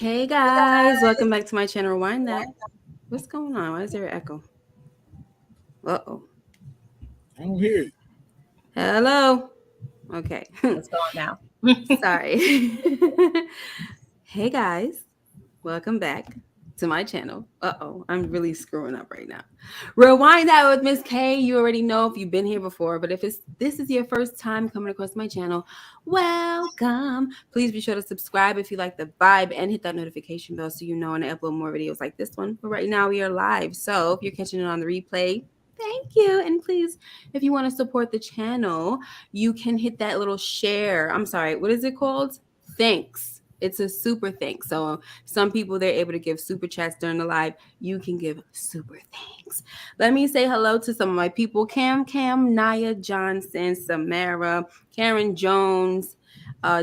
Hey guys, welcome back to my channel. Rewind that. What's going on? Why is there an echo? Uh-oh. I don't hear it. Hello. Okay. It's going now. Sorry. Hey guys, welcome back to my channel. Uh-oh, I'm really screwing up right now. Rewind that with Miss K. You already know if you've been here before, but if this is your first time coming across my channel, welcome. Please be sure to subscribe if you like the vibe and hit that notification bell so you know when I upload more videos like this one. But right now we are live, so if you're catching it on the replay, thank you. And please, if you want to support the channel, you can hit that little share. I'm sorry, what is it called? Thanks. It's a super thanks. So some people, they're able to give super chats during the live. You can give super thanks. Let me say hello to some of my people. Cam, Naya Johnson, Samara, Karen Jones,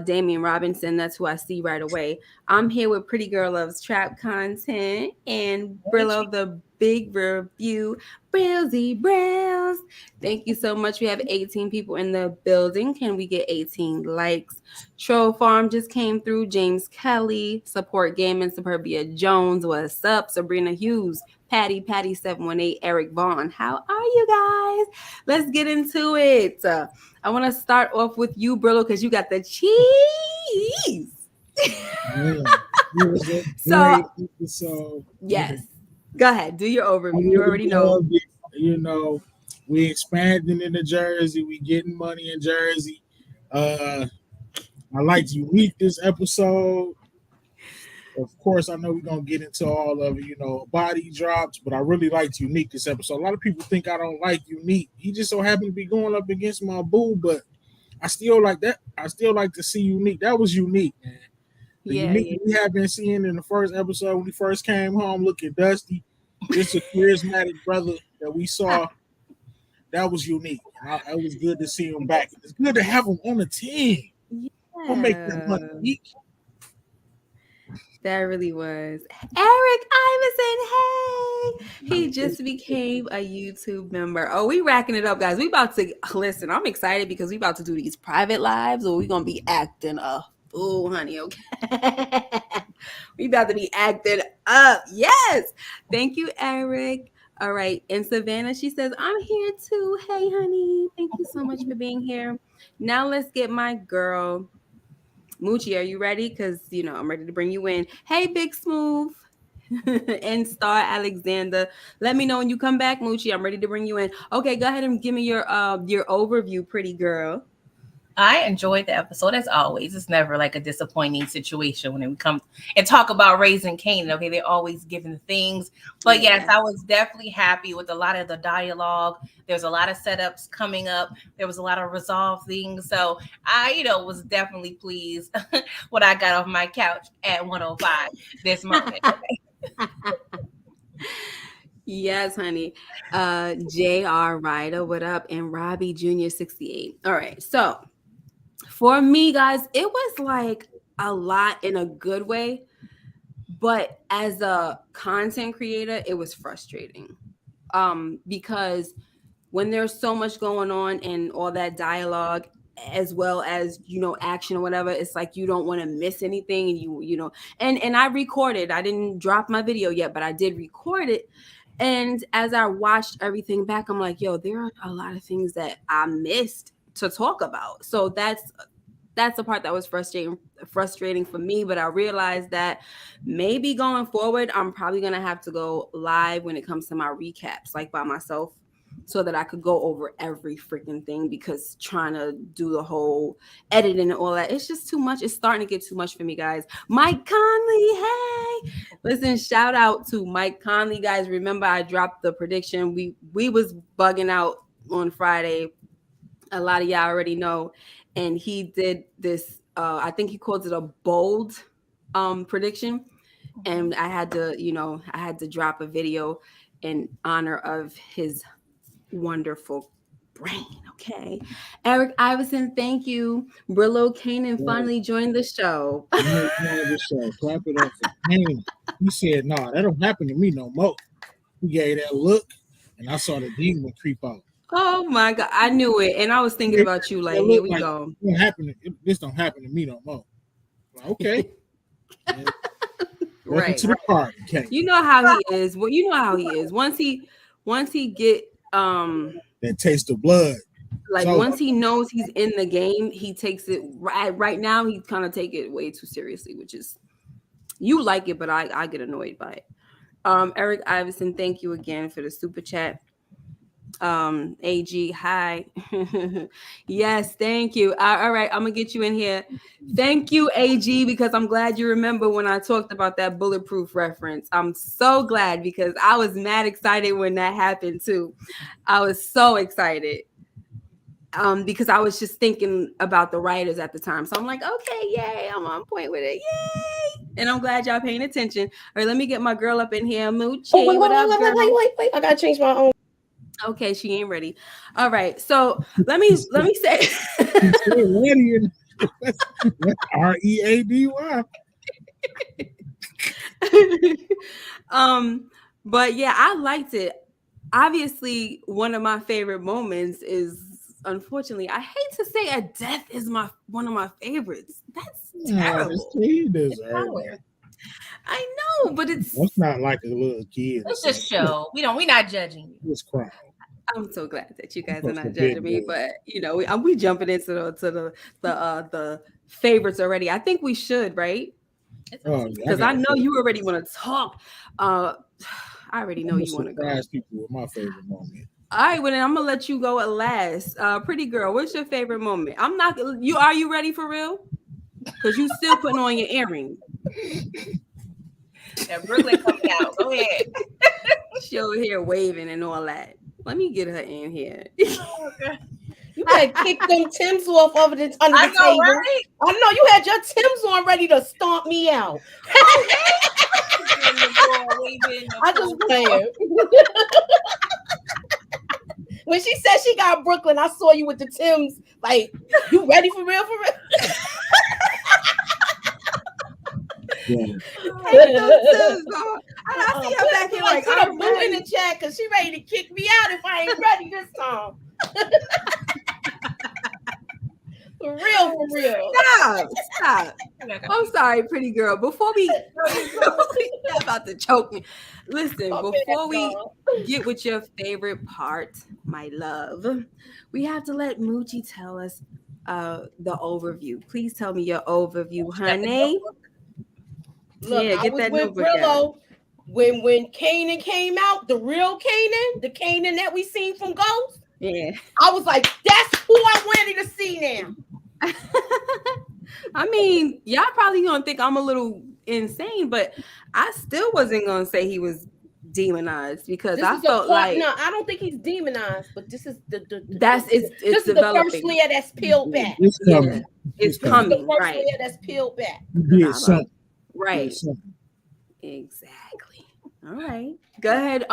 Damian Robinson. That's who I see right away. I'm here with Pretty Girl Loves Trap Content and Brillo the Big Review. Brilzy Brills. Thank you so much. We have 18 people in the building. Can we get 18 likes? Troll Farm just came through. James Kelly, Support Gaming, Superbia Jones. What's up? Sabrina Hughes, Patty 718, Eric Vaughn. How are you guys? Let's get into it. I want to start off with you, Brillo, because you got the cheese. Yeah, it was a So, great episode. yes. Go ahead. Do your I overview. You really already know. loved it. We expanding into Jersey. We getting money in Jersey. I liked Unique this episode. Of course, I know we're gonna get into all of it, body drops, but I really liked Unique this episode. A lot of people think I don't like Unique. He just so happened to be going up against my boo, but I still like that. I still like to see Unique. That was unique, man. The unique we have been seeing in the first episode when he first came home looking dusty. Just a charismatic brother that we saw. That was unique. It was good to see him back. It's good to have him on the team. We'll make that money. That really was. Eric Iverson, hey! He just became a YouTube member. Oh, we racking it up, guys. We about to, listen, I'm excited because we about to do these private lives or we going to be acting a fool, honey, okay? We about to be acting up. Yes! Thank you, Eric. All right. And Savannah, she says, I'm here too. Hey, honey. Thank you so much for being here. Now let's get my girl, Moochie, are you ready? Because, I'm ready to bring you in. Hey, Big Smooth and Star Alexander. Let me know when you come back, Moochie. I'm ready to bring you in. Okay, go ahead and give me your overview, pretty girl. I enjoyed the episode as always. It's never like a disappointing situation when it comes and talk about raising Kanan. Okay, they're always giving things. But yes, I was definitely happy with a lot of the dialogue. There's a lot of setups coming up. There was a lot of resolved things. So I, was definitely pleased when I got off my couch at 105 this moment. Yes, honey. J.R. Ryder, what up? And Robbie Jr. 68. All right. So for me, guys, it was like a lot in a good way. But as a content creator, it was frustrating. Because when there's so much going on and all that dialogue as well as action or whatever, it's like you don't want to miss anything, and and I recorded. I didn't drop my video yet, but I did record it. And as I watched everything back, I'm like, yo, there are a lot of things that I missed to talk about. So that's the part that was frustrating for me. But I realized that maybe going forward, I'm probably gonna have to go live when it comes to my recaps, like by myself, so that I could go over every freaking thing, because trying to do the whole editing and all that, it's just too much. It's starting to get too much for me, guys. Mike Conley, hey! Listen, shout out to Mike Conley, guys. Remember, I dropped the prediction. We was bugging out on Friday. A lot of y'all already know. And he did this, I think he calls it a bold prediction. And I had to drop a video in honor of his wonderful brain. Okay. Eric Iverson, thank you. Brillo Kanan finally joined the show. Clap it up for Kanan. He said, "No, that don't happen to me no more." He gave that look, and I saw the demon creep out. Oh my God, I knew it, and I was thinking about you. Like, here we go. This don't happen to me no more. Like, okay. Welcome Right. to the party, Kane. You know how he is. Well, you know how he is. Once he get That taste of blood. like So once he knows he's in the game, he takes it right now. He kind of take it way too seriously, which is you like it, but I get annoyed by it. Eric Iverson, thank you again for the super chat. AG, hi. Yes, thank you. All right, I'm gonna get you in here. Thank you, AG, because I'm glad you remember when I talked about that bulletproof reference. I'm so glad because I was mad excited when that happened too. I was so excited. Because I was just thinking about the writers at the time. So I'm like, okay, yay, I'm on point with it. Yay. And I'm glad y'all paying attention. All right, let me get my girl up in here. Moochie, Oh, wait, what up, girl? wait. I gotta change my own. Okay, she ain't ready. All right, so let me say. he's still ready. That's READY. But yeah, I liked it. Obviously, one of my favorite moments is, unfortunately, I hate to say a death is one of my favorites. That's terrible. He deserves it. I know, but That's not like a little kid. It's just show. We're not judging you. It's crying. I'm so glad that you guys are not judging me, but you know, we jumping into the favorites already. I think we should, right? Because I know you already want to talk. I already know you want to go. Surprise people with my favorite moment. All right, well then I'm gonna let you go at last. Pretty girl, what's your favorite moment? I'm not. Are you ready for real? Because you still putting on your earring. Yeah, Brooklyn coming out. Go ahead. She over here waving and all that. Let me get her in here. You had kicked them Tims off under the table. Right? I know you had your Tims on ready to stomp me out. I just playing. When she said she got Brooklyn, I saw you with the Tims. Like, you ready for real? Yeah. I see her back here like put a boot in the chat because she ready to kick me out if I ain't ready this time. For real. Stop. I'm sorry, pretty girl. Before we about to choke me. Listen, before we get with your favorite part, my love, we have to let Moochie tell us the overview. Please tell me your overview, honey. Look, yeah, get I was with Brillo when Kanan came out, the real Kanan, the Kanan that we seen from Ghost. Yeah. I was like, that's who I'm ready to see now. I mean, y'all probably gonna think I'm a little insane, but I still wasn't gonna say he was demonized because I felt like no, I don't think he's demonized, but this is it's this is the first layer that's peeled back. It's coming. It's coming. The first right. layer that's peeled back. Yeah, something. Right. Exactly. All right. Go ahead,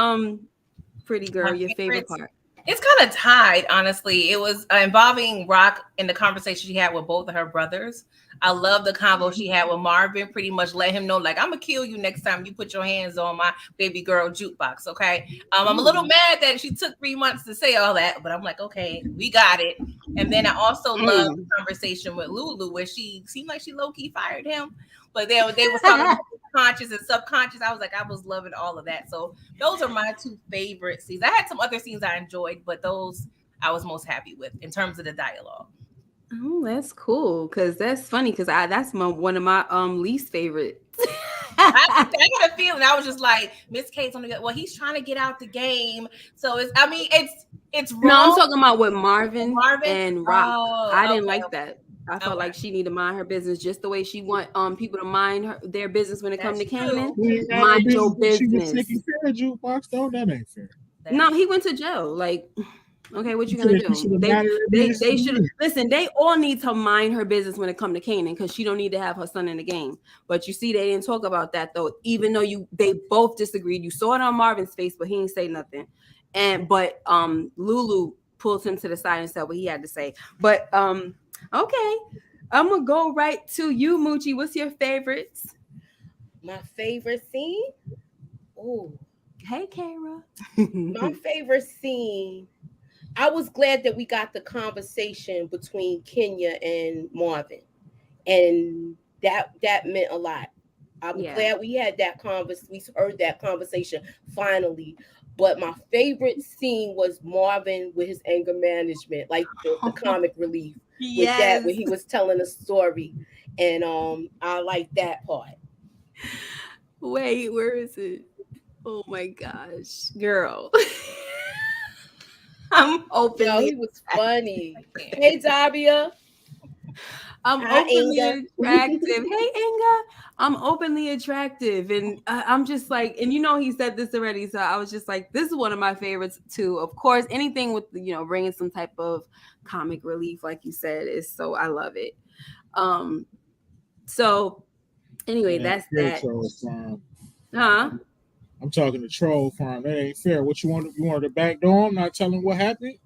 pretty girl, your favorite part. It's kind of tied, honestly. It was involving Rock in the conversation she had with both of her brothers. I love the convo she had with Marvin. Pretty much let him know, like, I'm gonna kill you next time you put your hands on my baby girl jukebox. Okay. I'm a little mad that she took 3 months to say all that, but I'm like, okay, we got it. And then I also love the conversation with Lulu where she seemed like she low-key fired him, but they were talking about conscious and subconscious. I was like, I was loving all of that. So those are my two favorite scenes. I had some other scenes I enjoyed, but those I was most happy with in terms of the dialogue. Oh, that's cool. Cause that's funny. Cause that's one of my least favorite. I had a feeling. I was just like, Miss Kate's on the well, he's trying to get out the game. So it's wrong. No, I'm talking about with Marvin and Rock. I didn't like that. I felt like she needed to mind her business just the way she want people to mind their business when it comes to Kanan. Mind your business. She was taking care of jukebox, though. That ain't fair. No, he went to jail. Like, okay, what you gonna do? They should listen. They all need to mind her business when it comes to Kanan because she don't need to have her son in the game. But you see, they didn't talk about that though. Even though they both disagreed, you saw it on Marvin's face, but he didn't say nothing. But Lulu pulls him to the side and said what he had to say. But okay, I'm gonna go right to you, Moochie. What's your favorites? My favorite scene? Oh, hey, Kara. My favorite scene. I was glad that we got the conversation between Kenya and Marvin, and that meant a lot. I'm Yeah. glad we had that we heard that conversation finally. But my favorite scene was Marvin with his anger management, like the comic relief with that Yes. when he was telling a story. And I like that part. Wait, where is it? Oh my gosh, girl. I'm Yo, openly he was funny. I can't. Hey Zabia. I'm Hi openly Inga. attractive. Hey, Inga. I'm openly attractive. And I'm just like, and he said this already. So I was just like, this is one of my favorites too. Of course, anything with, bringing some type of comic relief, like you said, is so, I love it. Um, so anyway, Man, that's fair that. troll farm. Huh? I'm talking to troll farm. That ain't fair. What you want? You wanted to back door him, not telling what happened?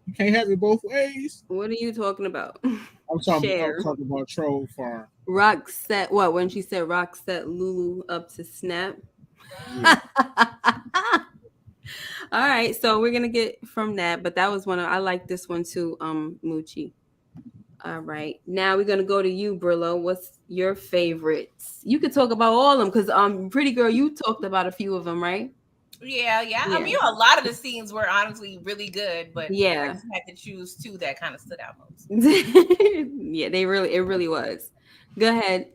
You can't have it both ways. What are you talking about? I'm Share. talking about troll farm. Rock set what when she said Rock set Lulu up to snap. Yeah. All right, so we're gonna get from that, but that was I like this one too, Moochie. All right, now we're gonna go to you, Brillo. What's your favorites? You could talk about all of them because Pretty Girl, you talked about a few of them, right? Yeah. I Yeah, mean, a lot of the scenes were honestly really good, but I yeah, just had to choose two that kind of stood out most. yeah. It really was. Go ahead,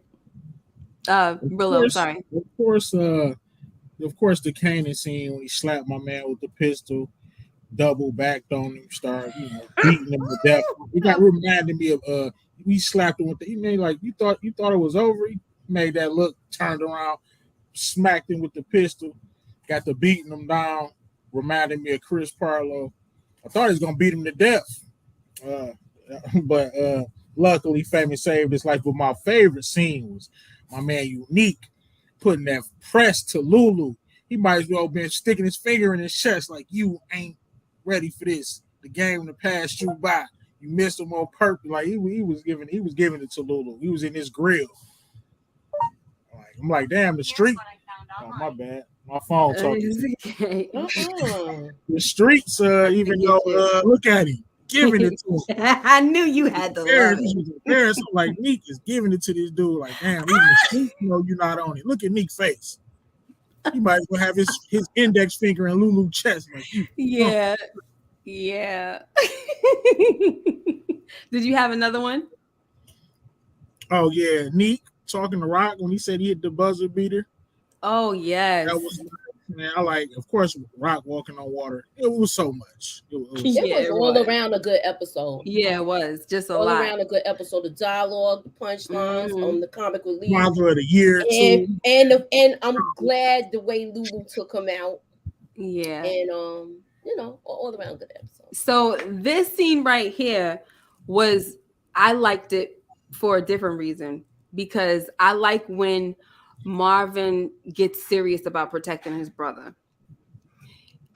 Of Brillo. I'm course, sorry. of course, the Kanan scene when he slapped my man with the pistol, double backed on him, started beating him to death. It got reminded me of we slapped him with the. He made like you thought it was over. He made that look, turned around, smacked him with the pistol, got to beating him down. Reminded me of Chris Parlow. I thought he was gonna beat him to death, uh, but luckily, Famous saved his life. But my favorite scene was my man Unique putting that press to Lulu. He might as well been sticking his finger in his chest like you ain't ready for this. The game to pass you by. You missed him on purpose. Like he was giving it to Lulu. He was in his grill. I'm like, damn, the street. Oh my bad. My phone talking to me. Okay. The streets, To even get though you. look at him, giving it to him. I knew you had to love This it. was embarrassing. I'm like, Neek is giving it to this dude. Like, damn, even the street, you're not on it. Look at Neek's face. He might as well have his index finger in Lulu's chest. Like, you. Yeah, yeah. Did you have another one? Oh yeah, Neek talking to Rock when he said he hit the buzzer beater. Oh yes. That was, man. I like, of course, Rock walking on water. It was so much. It was It Yeah, was it all was. around a good episode. Yeah, it was just a All lot. around a good episode. The dialogue, the punchlines, Mhm. the comic relief, Mother of the year and too. and I'm glad the way Lulu took him out, Yeah. and all around good episode. So this scene right here was I liked it for a different reason because I like when Marvin gets serious about protecting his brother.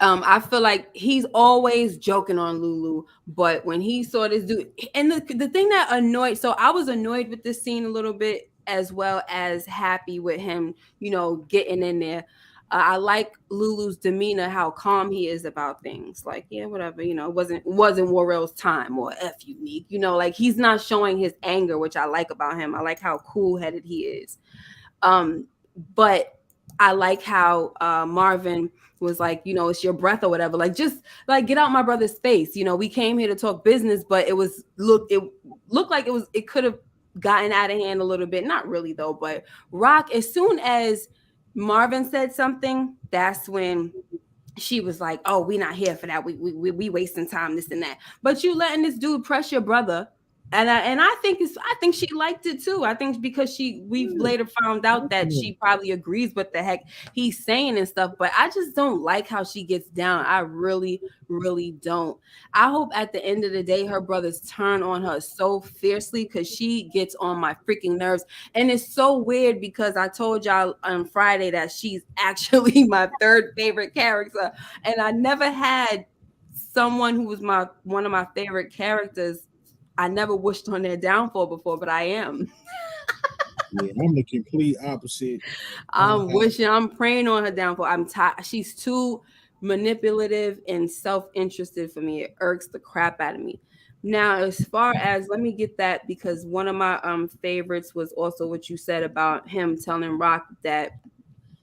I feel like he's always joking on Lulu, but when he saw this dude, and the thing that annoyed, so I was annoyed with this scene a little bit as well as happy with him, getting in there. I like Lulu's demeanor, how calm he is about things. Like, yeah, whatever, it wasn't Warrell's time or F unique, like he's not showing his anger, which I like about him. I like how cool headed he is. But I like how Marvin was like, it's your breath or whatever. Like, just like get out my brother's face. We came here to talk business, but it looked like it could have gotten out of hand a little bit. Not really though, but Rock, as soon as Marvin said something, that's when she was like, "Oh, we not here for that. We wasting time, this and that." But you letting this dude press your brother, and I think she liked it too. I think because we've later found out that she probably agrees with the heck he's saying and stuff. But I just don't like how she gets down. I really, really don't. I hope at the end of the day her brothers turn on her so fiercely because she gets on my freaking nerves. And it's so weird because I told y'all on Friday that she's actually my third favorite character. And I never had someone who was one of my favorite characters. I never wished on their downfall before, but I am. Yeah, I'm the complete opposite. I'm praying on her downfall. I'm tired. She's too manipulative and self-interested for me. It irks the crap out of me. Now, as far as, let me get that, because one of my favorites was also what you said about him telling Rock that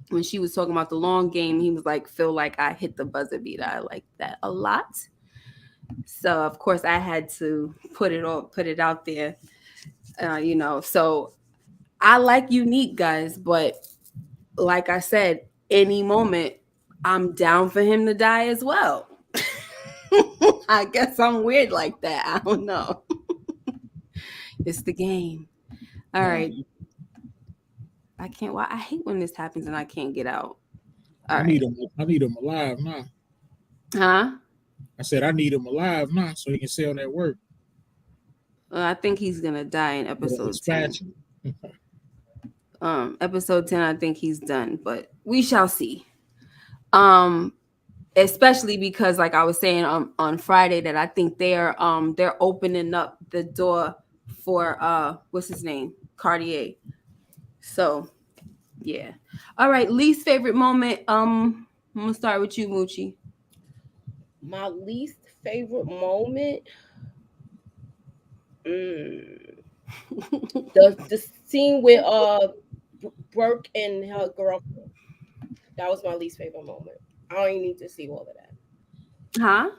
when she was talking about the long game, he was like, feel like I hit the buzzer beater. I like that a lot. So of course I had to put it out there. So I like Unique, guys, but like I said, any moment I'm down for him to die as well. I guess I'm weird like that. I don't know. It's the game. All Nah, right. I can't. Why I hate when this happens and I can't get out. All I right. need him. I need him alive now. Huh? I said I need him alive now so he can sell that work. I think he's gonna die in With an episode 10. expansion. Episode 10, I think he's done, but we shall see. Um, Especially because, like I was saying on Friday, that I think they're opening up the door for what's his name, Cartier. So yeah. All right, least favorite moment. I'm gonna start with you, Moochie. My least favorite moment. The scene with Burke and her girlfriend. That was my least favorite moment. I don't even need to see all of that. Huh?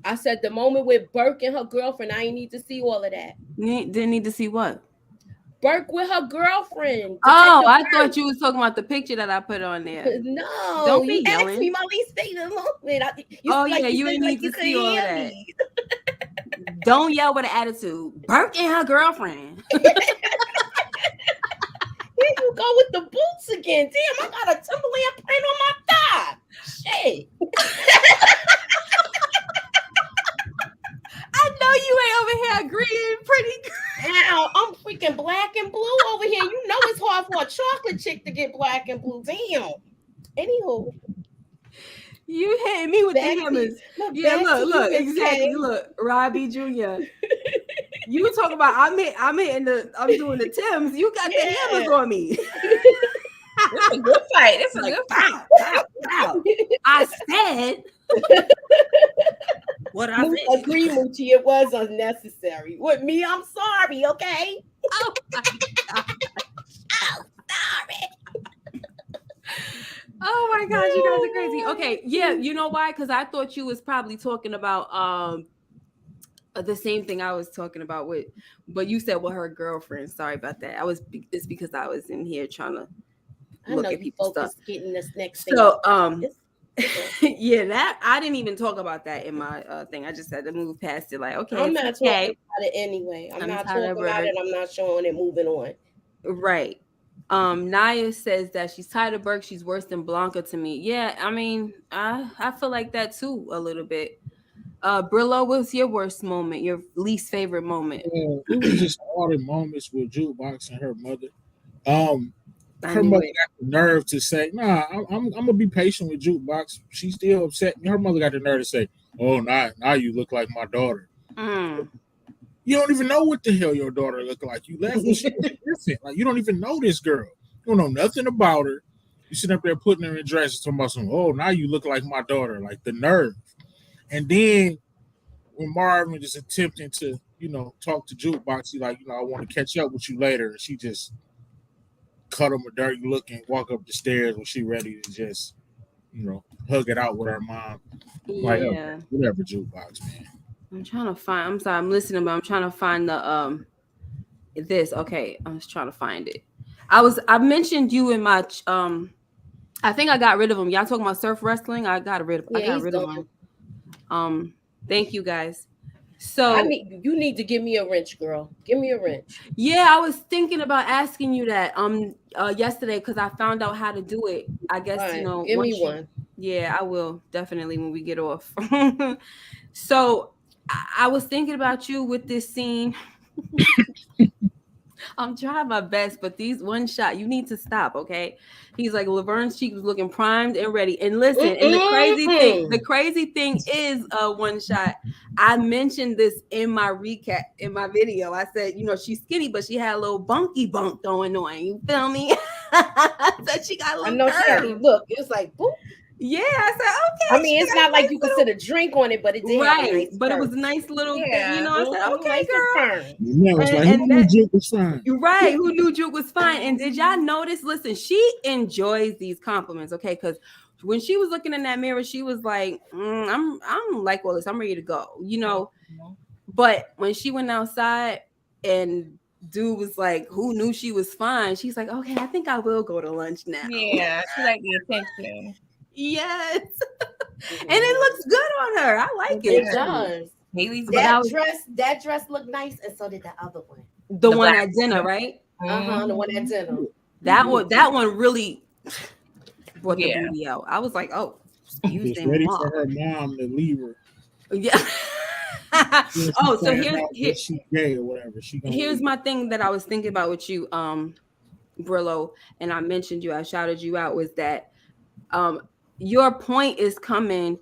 I said the moment with Burke and her girlfriend. I ain't need to see all of that. Didn't need to see what? Burke with her girlfriend, Oh, Detective I Burke. thought you was talking about the picture that I put on there. No, Don't you be asked me yelling. my least favorite moment. Oh Like yeah, you you said, didn't like need you to could see all of hear that. me. Don't yell with an attitude. Burke and her girlfriend. Here you go with the boots again. Damn, I got a Timberland print on my thigh. Shit. I know you ain't over here agreeing, pretty girl. Now I'm freaking black and blue over here. You know it's hard for a chocolate chick to get black and blue. Damn. Anywho, You hitting me with the back to hammers. look Yeah, back to you, look, Miss exactly. K. Look, Robbie Jr. You talk about I'm doing the Tims. You got the hammers Yeah. on me. It's a good fight. It's a Like good fight. pow, pow, pow. I said what I said. Agree, Moochie. It was unnecessary. With me, I'm sorry, okay? Oh my god. Sorry. Oh my gosh, you guys are crazy. Okay, yeah, you know why? Because I thought you was probably talking about the same thing I was talking about with, but you said with her girlfriend. Sorry about that. It's because I was in here trying to I know look at you people's stuff. focused getting this next thing. So It's yeah, that I didn't even talk about that in my thing. I just had to move past it. Like, okay, I'm it's not okay. talking about it anyway. I'm not tired of talking about her. it. I'm not showing it. Moving on. Right. Naya says that she's tired of Burke. She's worse than Blanca to me. Yeah, I mean, I feel like that too a little bit. Brillo, what's your worst moment? Your least favorite moment? It was just all the moments with Jukebox and her mother. Um, I her knew mother it. got the nerve to say, "Nah, I'm gonna be patient with Jukebox." She's still upset. Her mother got the nerve to say, "Oh, now you look like my daughter." Mm. You don't even know what the hell your daughter looked like. You left when she was innocent. Like you don't even know this girl. You don't know nothing about her. You sit up there putting her in dresses, talking about some. Oh, now you look like my daughter. Like the nerve. And then when Marvin is attempting to, talk to Jukebox, he like, I want to catch up with you later. And she just cut him a dirty look and walk up the stairs when she ready to just, hug it out with her mom. Like, Yeah. whatever, Jukebox, man. I'm sorry, I'm listening, but I'm trying to find the this. Okay, I was trying to find it. I mentioned you in my I think I got rid of him. Y'all talking about surf wrestling? I got rid of him. Thank you guys. So you need to give me a wrench, girl. Give me a wrench. yeah, I was thinking about asking you that yesterday because I found out how to do it. I guess Right, give me one. Yeah, I will definitely when we get off. So I was thinking about you with this scene. I'm trying my best, but these one shot, you need to stop, okay? He's like, Laverne's cheek was looking primed and ready. And listen, and the crazy thing is, one shot. I mentioned this in my recap in my video. I said, she's skinny, but she had a little bunky bunk going on. You feel me? That she got a little curve. Look, it's like boop. Yeah, I said, I okay, mean, she it's got a not like nice you could little sit a drink on it, but it did have a right, nice but it was a purse. nice little thing, you Yeah. know. I said, okay, Nice and girl. firm. The man was like, "Who And knew that Jake was fine?" you're right. Who knew Juke was fine? And did y'all notice? Listen, she enjoys these compliments, okay? Because when she was looking in that mirror, she was like, I'm like all this. I'm ready to go, you know. Mhm. But when she went outside and dude was like, who knew she was fine? She's like, okay, I think I will go to lunch now. Yeah, she like the attention. Yes, and it Mhm. looks good on her. I like It it It does. too. does. Haley's But I back. was That dress looked nice, and so did the other one. the The one black at dinner, one. right? The one at Mhm. dinner. That one really brought the Yeah. booty out. I was like, oh, excuse Just me, ready mom. for her mom to leave her. Yeah. Yeah, she Oh, so found out here, that she gay or whatever. She gonna here's leave. my thing that I was thinking about with you, Brillo, and I mentioned you, I shouted you out, was that um your point is coming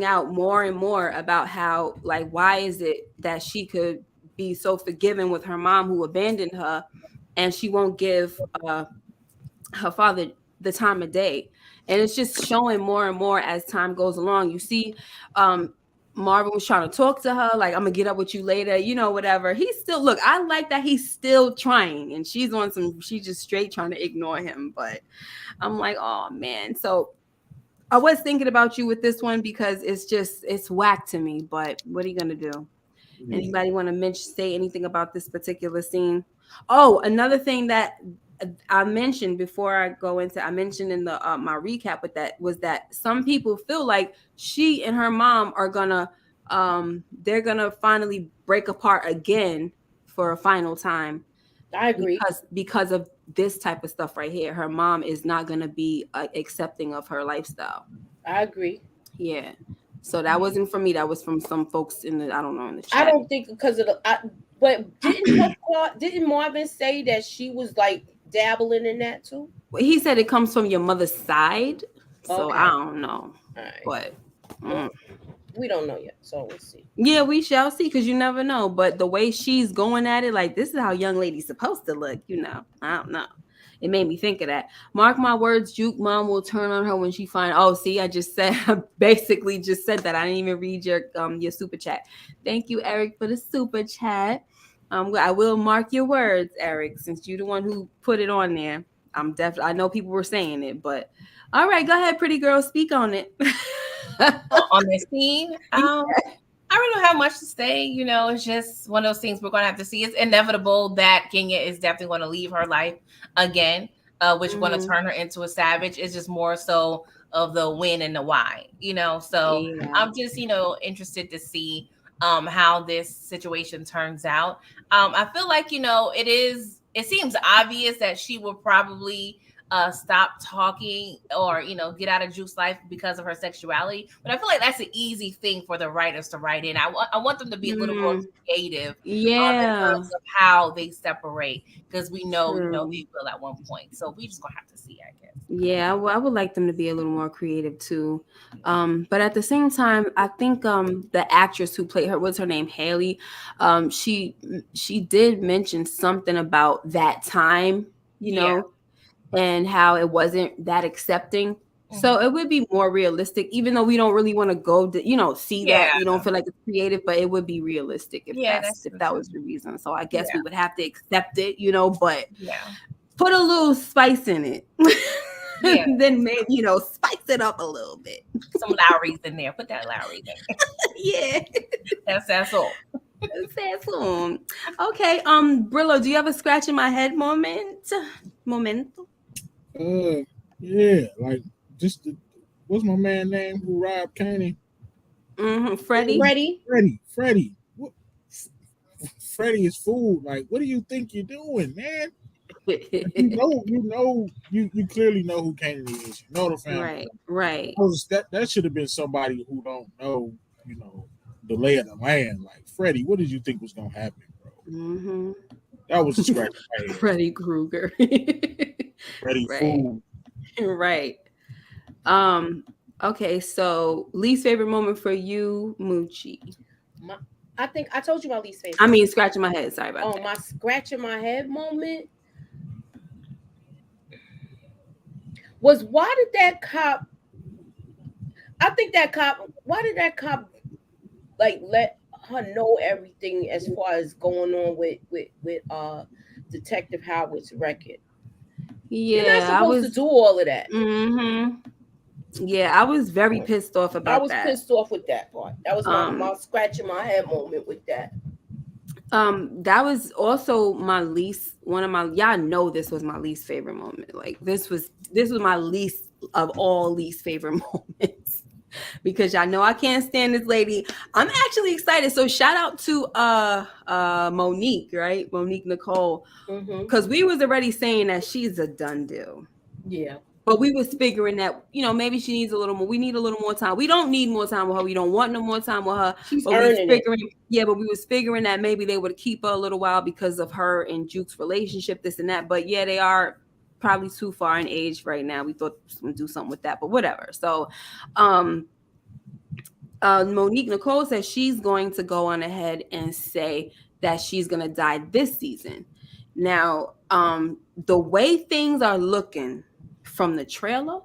out more and more about how, like, why is it that she could be so forgiving with her mom who abandoned her, and she won't give her father the time of day. And it's just showing more and more as time goes along. You see, um, Marvin was trying to talk to her, like, I'm gonna get up with you later, you know, whatever. He's still, look, I like that he's still trying, and she's just straight trying to ignore him. But I'm like, oh man. So I was thinking about you with this one because it's whack to me, but what are you gonna do? Yeah. Anybody want to say anything about this particular scene? Oh, another thing that I mentioned before I mentioned in the my recap with that was that some people feel like she and her mom are gonna they're gonna finally break apart again for a final time I agree. because of this type of stuff right here. Her mom is not gonna be accepting of her lifestyle. I agree. Yeah. So that wasn't from me. That was from some folks in the I don't know in the I chat. don't think because of but didn't Marvin say that she was like dabbling in that too? Well, he said it comes from your mother's side, so I Okay. don't know, All right. but Well, we don't know yet, so we'll see. yeah, we shall see because you never know. But the way she's going at it, like this is how young ladies supposed to look, you know. I don't know. It made me think of that. Mark my words, Juke mom will turn on her when she find. Oh, see, I just said, I basically just said that. I didn't even read your super chat. Thank you, Eric, for the super chat. I will mark your words, Eric, since you're the one who put it on there. I'm definitely. I know people were saying it, but all right, go ahead, pretty girl, speak on it. On this scene, I really don't have much to say. You know, it's just one of those things we're going to have to see. It's inevitable that Kenya is definitely going to leave her life again, which is going to turn her into a savage. It's just more so of the when and the why, you know. So Yeah. I'm just, interested to see how this situation turns out. I feel like, it seems obvious that she will probably stop talking or get out of Juice's life because of her sexuality, but I feel like that's an easy thing for the writers to write in. I want them to be a little more creative in Yeah. terms of how they separate, because we know True. they will at one point, so we just gonna have to see, I guess. Yeah, I would like them to be a little more creative too. But at the same time, I think the actress who played her, what's her name, Haley, she did mention something about that time, Yeah. and how it wasn't that accepting. So Mhm. it would be more realistic, even though we don't really want to go to, see Yeah. that. We don't feel like it's creative, but it would be realistic if Yeah, that's true that too. was the reason. So I guess Yeah. we would have to accept it, but Yeah. put a little spice in it. Yeah. Then maybe, spice it up a little bit. Some Lowry's in there. Put that Lowry there. Yeah. That's all. That's all. Okay, Brillo, do you have a scratch in my head moment? Yeah, like just what's my man name who robbed Kanan? Freddie. Ready? Freddie. What? Freddie is fool. Like, what do you think you're doing, man? You clearly know who Kanan is. You know the family. Right. That should have been somebody who don't know, you know, the lay of the land. Like Freddie, what did you think was gonna happen, bro? Mm-hmm. That was a scratch in my head. Freddy Krueger. Freddie Right. fool. Right. Um. Okay. So, least favorite moment for you, Moochie. I think I told you my least favorite. I mean, scratching my head. Sorry about Oh, that. my scratching my head moment was, why did that cop I think that cop. Why did that cop like let her know everything as far as going on with Detective Howard's record? You're not Yeah, I supposed to was. do all of that. Mm-hmm. Yeah, I was very pissed off I about was that. pissed off with that part. That was my Um, scratching my head moment with that. that was also my least one of my y'all know this was my least favorite moment. Like this was my least of all least favorite moments. Because y'all know I can't stand this lady. I'm actually excited. So shout out to Monique, right? Monique Nicole. Hmm. Because we was already saying that she's a done deal. Yeah, But we was figuring that, maybe she needs a little more. We need a little more time. We don't need more time with her. We don't want no more time with her. she's But we was earning it. figuring, yeah, but we was figuring that maybe they would keep her a little while because of her and Juke's relationship, this and that. But yeah, they are probably too far in age right now. We thought we'd do something with that, but whatever. So Monique Nicole says she's going to go on ahead and say that she's going to die this season. Now, the way things are looking from the trailer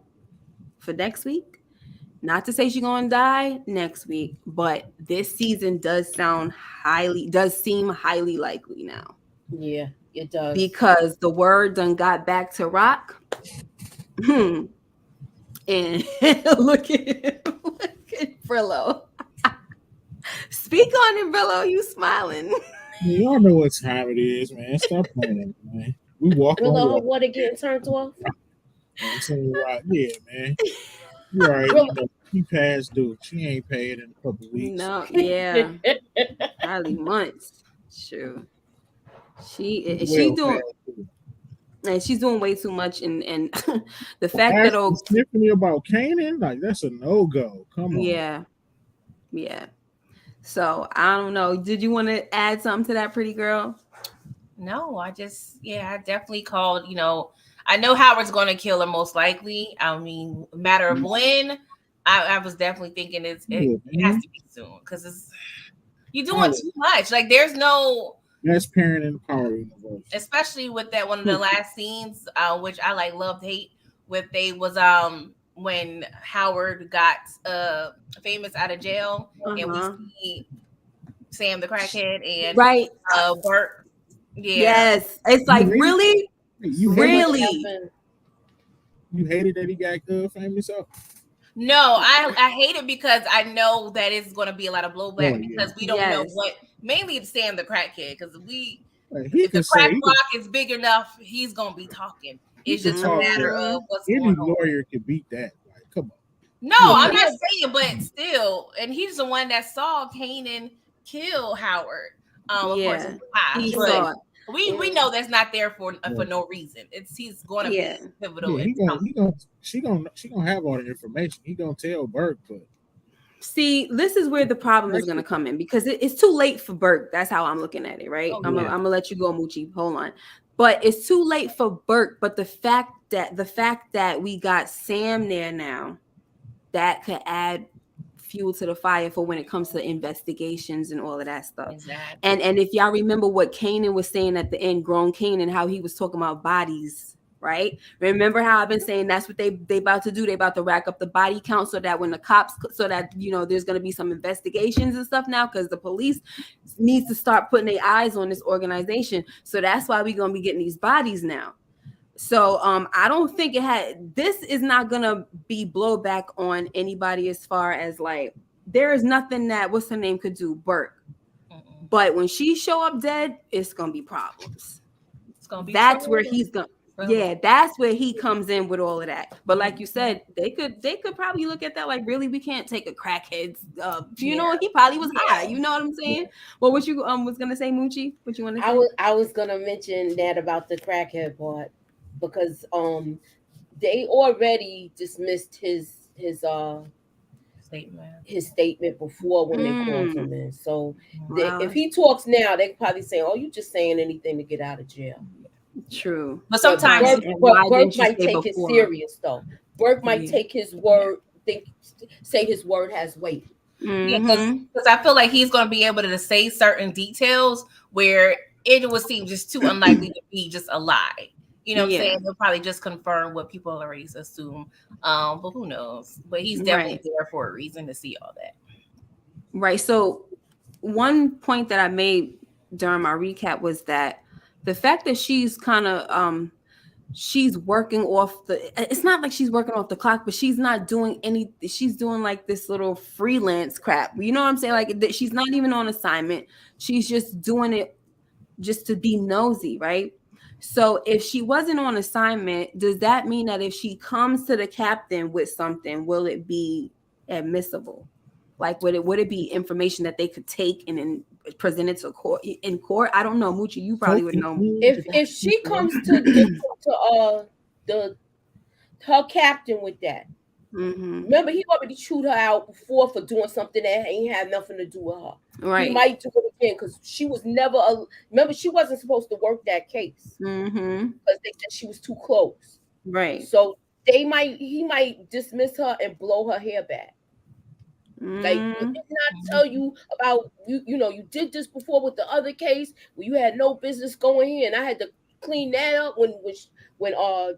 for next week, not to say she's going to die next week, but this season does seem highly likely now Yeah, it does. because the word done got back to Rock. And look at Brillo. Speak on it, Brillo. You smiling. Man, y'all know what time it is, man. Stop playing, man. We walk on Rilla, her water. water getting turned off. I'm saying, right, yeah, man. You all right? Rilla, She passed due. She ain't paid in a couple weeks. No, yeah, probably months. Sure, She she well doing past due. and she's doing way too much, and the fact that Asking Symphony about Kanan, like that's a no go. Come on. yeah, yeah. So I don't know. Did you want to add something to that, pretty girl? No, I definitely called, I know Howard's going to kill her most likely. I mean, matter of when, I was definitely thinking it Yeah, has man. to be soon because you're doing Howard, too much. Like, there's no, best parent in the Power Universe. especially with that one of the last scenes, which I like loved hate with they was when Howard got famous out of jail and we Uh-huh. see Sam the crackhead and Right. Bert. Yeah. Yes. It's You like hate, really, you so hated, much really. happened. you hated that he got famous up. No, I hate it because I know that it's going to be a lot of blowback Oh yeah, because we don't know Yes. what mainly it's Sam the crackhead because like, he if the could crack say block is big enough, he's going to be talking. he It's could just a talk, matter but Mhm. of what's going any on. lawyer could beat that. Like, come on. No, Yeah, I'm man. not saying, but still, and he's the one that saw Kanan kill Howard. Of course, Yeah. it's past, He but saw it. we know that's not there for Yeah. no reason. He's going to Yeah. be pivotal Yeah, in something. she gonna have all the information. He gonna tell Burke, but See, this is where the problem is going to come in because it's too late for Burke. That's how I'm looking at it, right? Oh, I'm yeah. gonna let you go, Moochie. Hold on, but it's too late for Burke. But the fact that we got Sam there now, that could add fuel to the fire for when it comes to investigations and all of that stuff. Exactly. And if y'all remember what Kanan was saying at the end, grown Kanan, how he was talking about bodies, right? Remember how I've been saying that's what they about to do. They about to rack up the body count so that when the cops, so that there's going to be some investigations and stuff now because the police needs to start putting their eyes on this organization. So that's why we're going to be getting these bodies now. So I don't think this is not gonna be blowback on anybody as far as like there is nothing that what's her name could do, Burke. Mm-mm. But when she show up dead, it's gonna be problems. It's going to be That's where trouble. he's gonna that's where he comes in with all of that. But like you said, they could probably look at that like really we can't take a crackhead's he probably was high. You know what I'm saying? Well, what you was gonna say, Moochie? What you want to say? I was gonna mention that about the crackhead part because they already dismissed statement. his statement before when they called Mm, him in. So if wow, he talks now, they probably say, "Oh, you just saying anything to get out of jail." true. But But sometimes, Right. Burke, And but why Burke didn't you might say take it before? serious though. Burke might Yeah. take his word, say his word has weight. yeah, Mm-hmm. because I feel like he's going to be able to say certain details where it would seem just too unlikely to be just a lie. You know what I'm Yeah. saying? They'll probably just confirm what people already assume. But who knows? But he's definitely Right. there for a reason to see all that. Right. So one point that I made during my recap was that the fact that she's kind of she's working off it's not like she's working off the clock, but she's not doing any, she's doing like this little freelance crap. You know what I'm saying? Like she's not even on assignment. She's just doing it just to be nosy, right? So if she wasn't on assignment, does that mean that if she comes to the captain with something, will it be admissible? Like would it be information that they could take and then present it to court in court? I don't know. Muchi, you probably would know. If she comes to the her captain with that, remember he already chewed her out before for doing something that ain't had nothing to do with her. Right. He might do it again because she was never remember she wasn't supposed to work that case because they said she was too close. Right. So he might dismiss her and blow her hair back. Like did not tell you about you know you did this before with the other case where you had no business going here and I had to clean that up when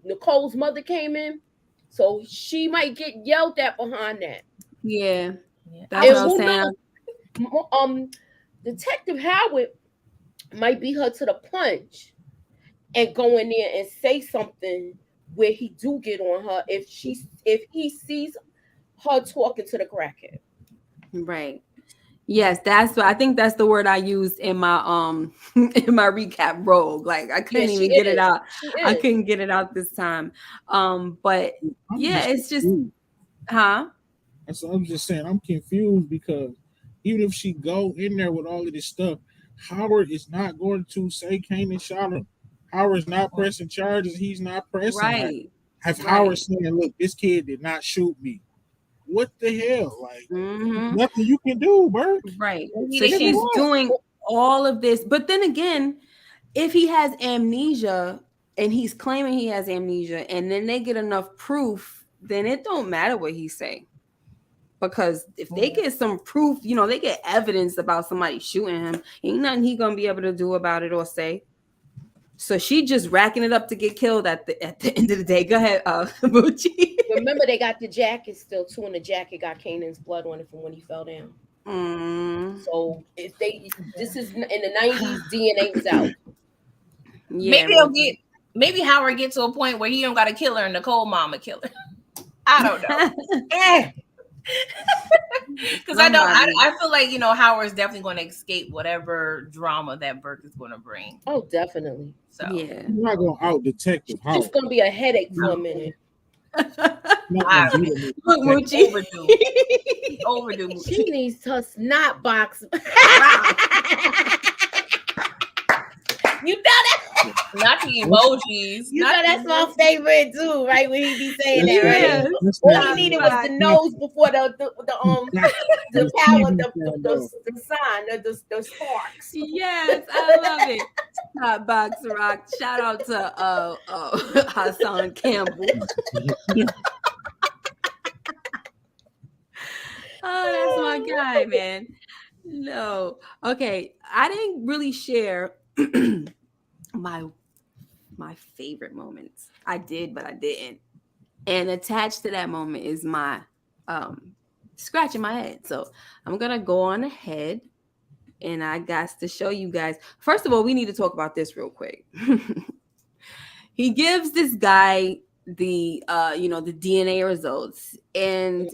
Nicole's mother came in, so she might get yelled at behind that. Yeah. That's and what I'm saying. Detective Howard might beat her to the punch and go in there and say something where he do get on her if he sees her talking to the crackhead. Right. Yes, I think that's the word I used in my in my recap, rogue. Like I couldn't even get it out. I couldn't get it out this time. But yeah, it's just huh? So I'm just saying I'm confused because even if she go in there with all of this stuff, Howard is not going to say Kanan shot him. Howard's not pressing charges. He's not pressing. Right. Have Howard saying, look, this kid did not shoot me. What the hell? Like nothing you can do, Burke. Right. So she's doing all of this. But then again, if he has amnesia and he's claiming he has amnesia and then they get enough proof, then it don't matter what he say. Because if they get some proof, you know, they get evidence about somebody shooting him, ain't nothing he gonna be able to do about it or say. So she just racking it up to get killed at the end of the day. Go ahead, Muchi. Remember, they got the jacket still too, and the jacket got Kanan's blood on it from when he fell down. So if this is in the 90s, DNA was out. Yeah, maybe Howard get to a point where he don't got to kill her and Nicole mama kill her. I don't know. Because I feel like, you know, Howard's definitely going to escape whatever drama that Burke is going to bring. Oh, definitely. So yeah, I'm not going to out Detective Howard. It's going to be a headache for a minute. Look, Muchi. Overdue. She needs her snot box. You know that? Not the emojis. You know that's my favorite too, right? When he be saying that, right? All he needed was the nose before the power, the sign, the sparks. Yes, I love it. Hot box rock. Shout out to Hassan Campbell. Oh, that's my guy, man. No. Okay. I didn't really share my favorite moments. I did, but I didn't. And attached to that moment is my scratching my head. So I'm gonna go on ahead and I got to show you guys. First of all, we need to talk about this real quick. He gives this guy the the DNA results and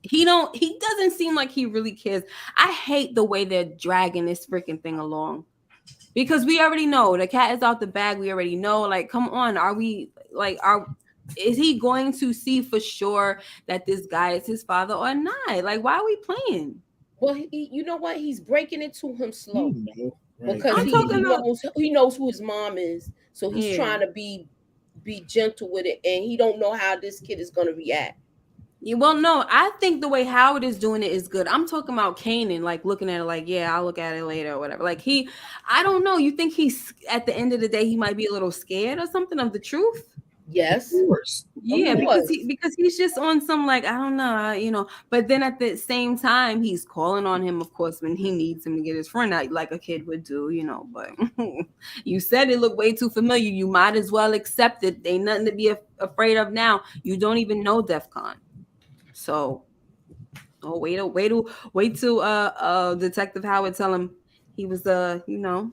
he doesn't seem like he really cares. I hate the way they're dragging this freaking thing along because we already know the cat is out the bag. We already know, like, come on, is he going to see for sure that this guy is his father or not? Like, why are we playing? Well, you know what? He's breaking it to him slow right. because he knows who his mom is, so he's trying to be gentle with it, and he don't know how this kid is going to react. Well, no, I think the way Howard is doing it is good. I'm talking about Kanan, like looking at it like, yeah, I'll look at it later or whatever. Like I don't know. You think he's at the end of the day, he might be a little scared or something of the truth? Of Yes, course. of Yeah, Yeah. course. because he's just on some like I don't know, But then at the same time, he's calling on him, of course, when he needs him to get his friend out, like a kid would do. But you said it looked way too familiar. You might as well accept it. Ain't nothing to be afraid of now. You don't even know DEF CON, so wait till Detective Howard tell him he was Mm-hmm.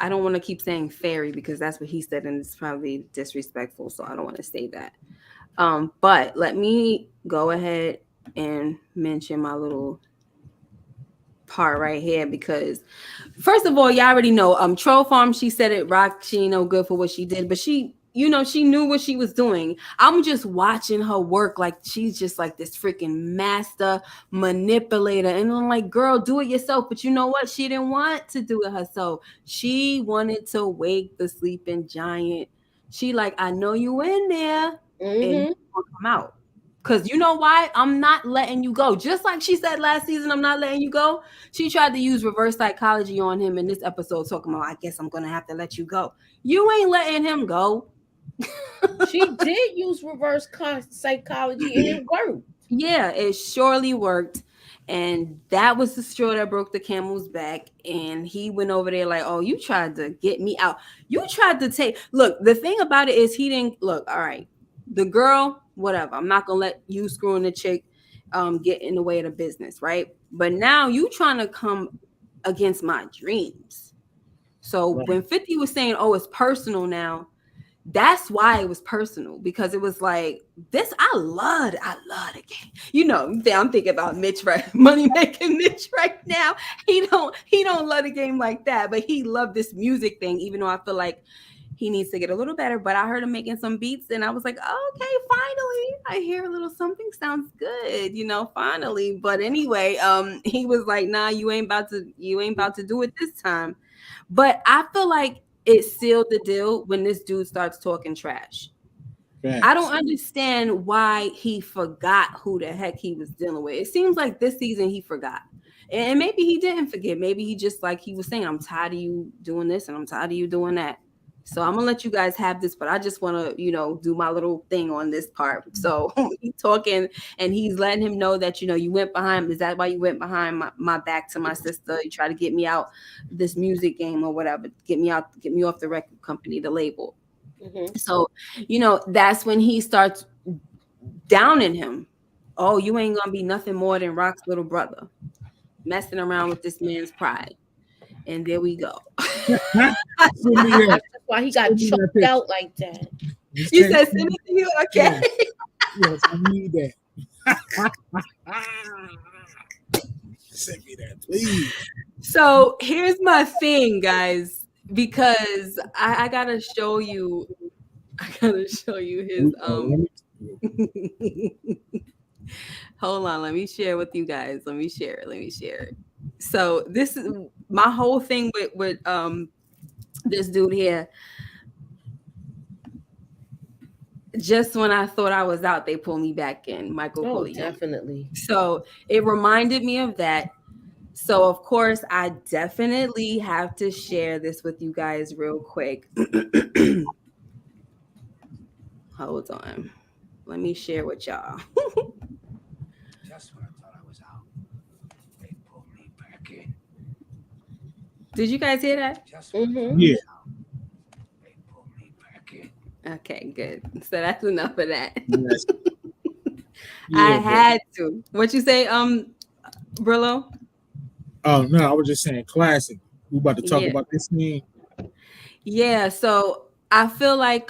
I don't want to keep saying fairy because that's what he said and it's probably disrespectful, so I don't want to say that. But let me go ahead and mention my little part right here because first of all, y'all already know Troll Farm, she said it rock, she ain't no good for what she did, but she knew what she was doing. I'm just watching her work like she's just like this freaking master manipulator. And I'm like, girl, do it yourself. But you know what? She didn't want to do it herself. She wanted to wake the sleeping giant. She like, I know you in there and you Mm-hmm. gonna come out. Cause you know why? I'm not letting you go. Just like she said last season, I'm not letting you go. She tried to use reverse psychology on him in this episode, talking about, I guess I'm gonna have to let you go. You ain't letting him go. She did use reverse psychology, and it worked. Yeah, it surely worked. And that was the straw that broke the camel's back. And he went over there like, oh, you tried to get me out. You tried to take. Look, the thing about it is he didn't look. All right, the girl, whatever. I'm not gonna let you screwing the chick get in the way of the business, right? But now you trying to come against my dreams. So Right. when 50 was saying, oh, it's personal now, that's why it was personal because it was like this. I love the game. I'm thinking about Mitch, right? Money making Mitch right now. He don't love the game like that, but he loved this music thing. Even though I feel like he needs to get a little better. But I heard him making some beats, and I was like, okay, finally, I hear a little something sounds good. Finally. But anyway, he was like, nah, you ain't about to do it this time. But I feel like it sealed the deal when this dude starts talking trash. I Facts. don't understand why he forgot who the heck he was dealing with. It seems like this season he forgot. And maybe he didn't forget. Maybe he just like he was saying, I'm tired of you doing this and I'm tired of you doing that. So I'm gonna let you guys have this, but I just want to, do my little thing on this part. So he's talking and he's letting him know that you went behind. Is that why you went behind my back to my sister? You try to get me out this music game or whatever. Get me out, get me off the record company, the label. Mm-hmm. So, that's when he starts downing him. Oh, you ain't gonna be nothing more than Rock's little brother, messing around with this man's pride. And there we go. Send me that. That's why he got Send me that choked picture. out like that. Just You can't said send send me. it to you? Okay. Yes, yes, I need that. Send me that, please. So here's my thing, guys, because I gotta show you. I gotta show you his Let hold on, let me share with you guys. Let me share it. So this is my whole thing with this dude here. Just when I thought I was out, they pulled me back in, Michael Oh, Corleone. definitely. So it reminded me of that. So of course, I definitely have to share this with you guys real quick. Hold on. Let me share with y'all. Just when I thought I was out, they pulled me back in. Did you guys hear that? Just when I thought Mm-hmm. I Yeah. was out, they pulled me back in. Okay, good. So that's enough of that. Yes. I Yeah, but had to. What you say, Brillo? oh no, I was just saying classic. We about to talk Yeah. about this scene. Yeah. So I feel like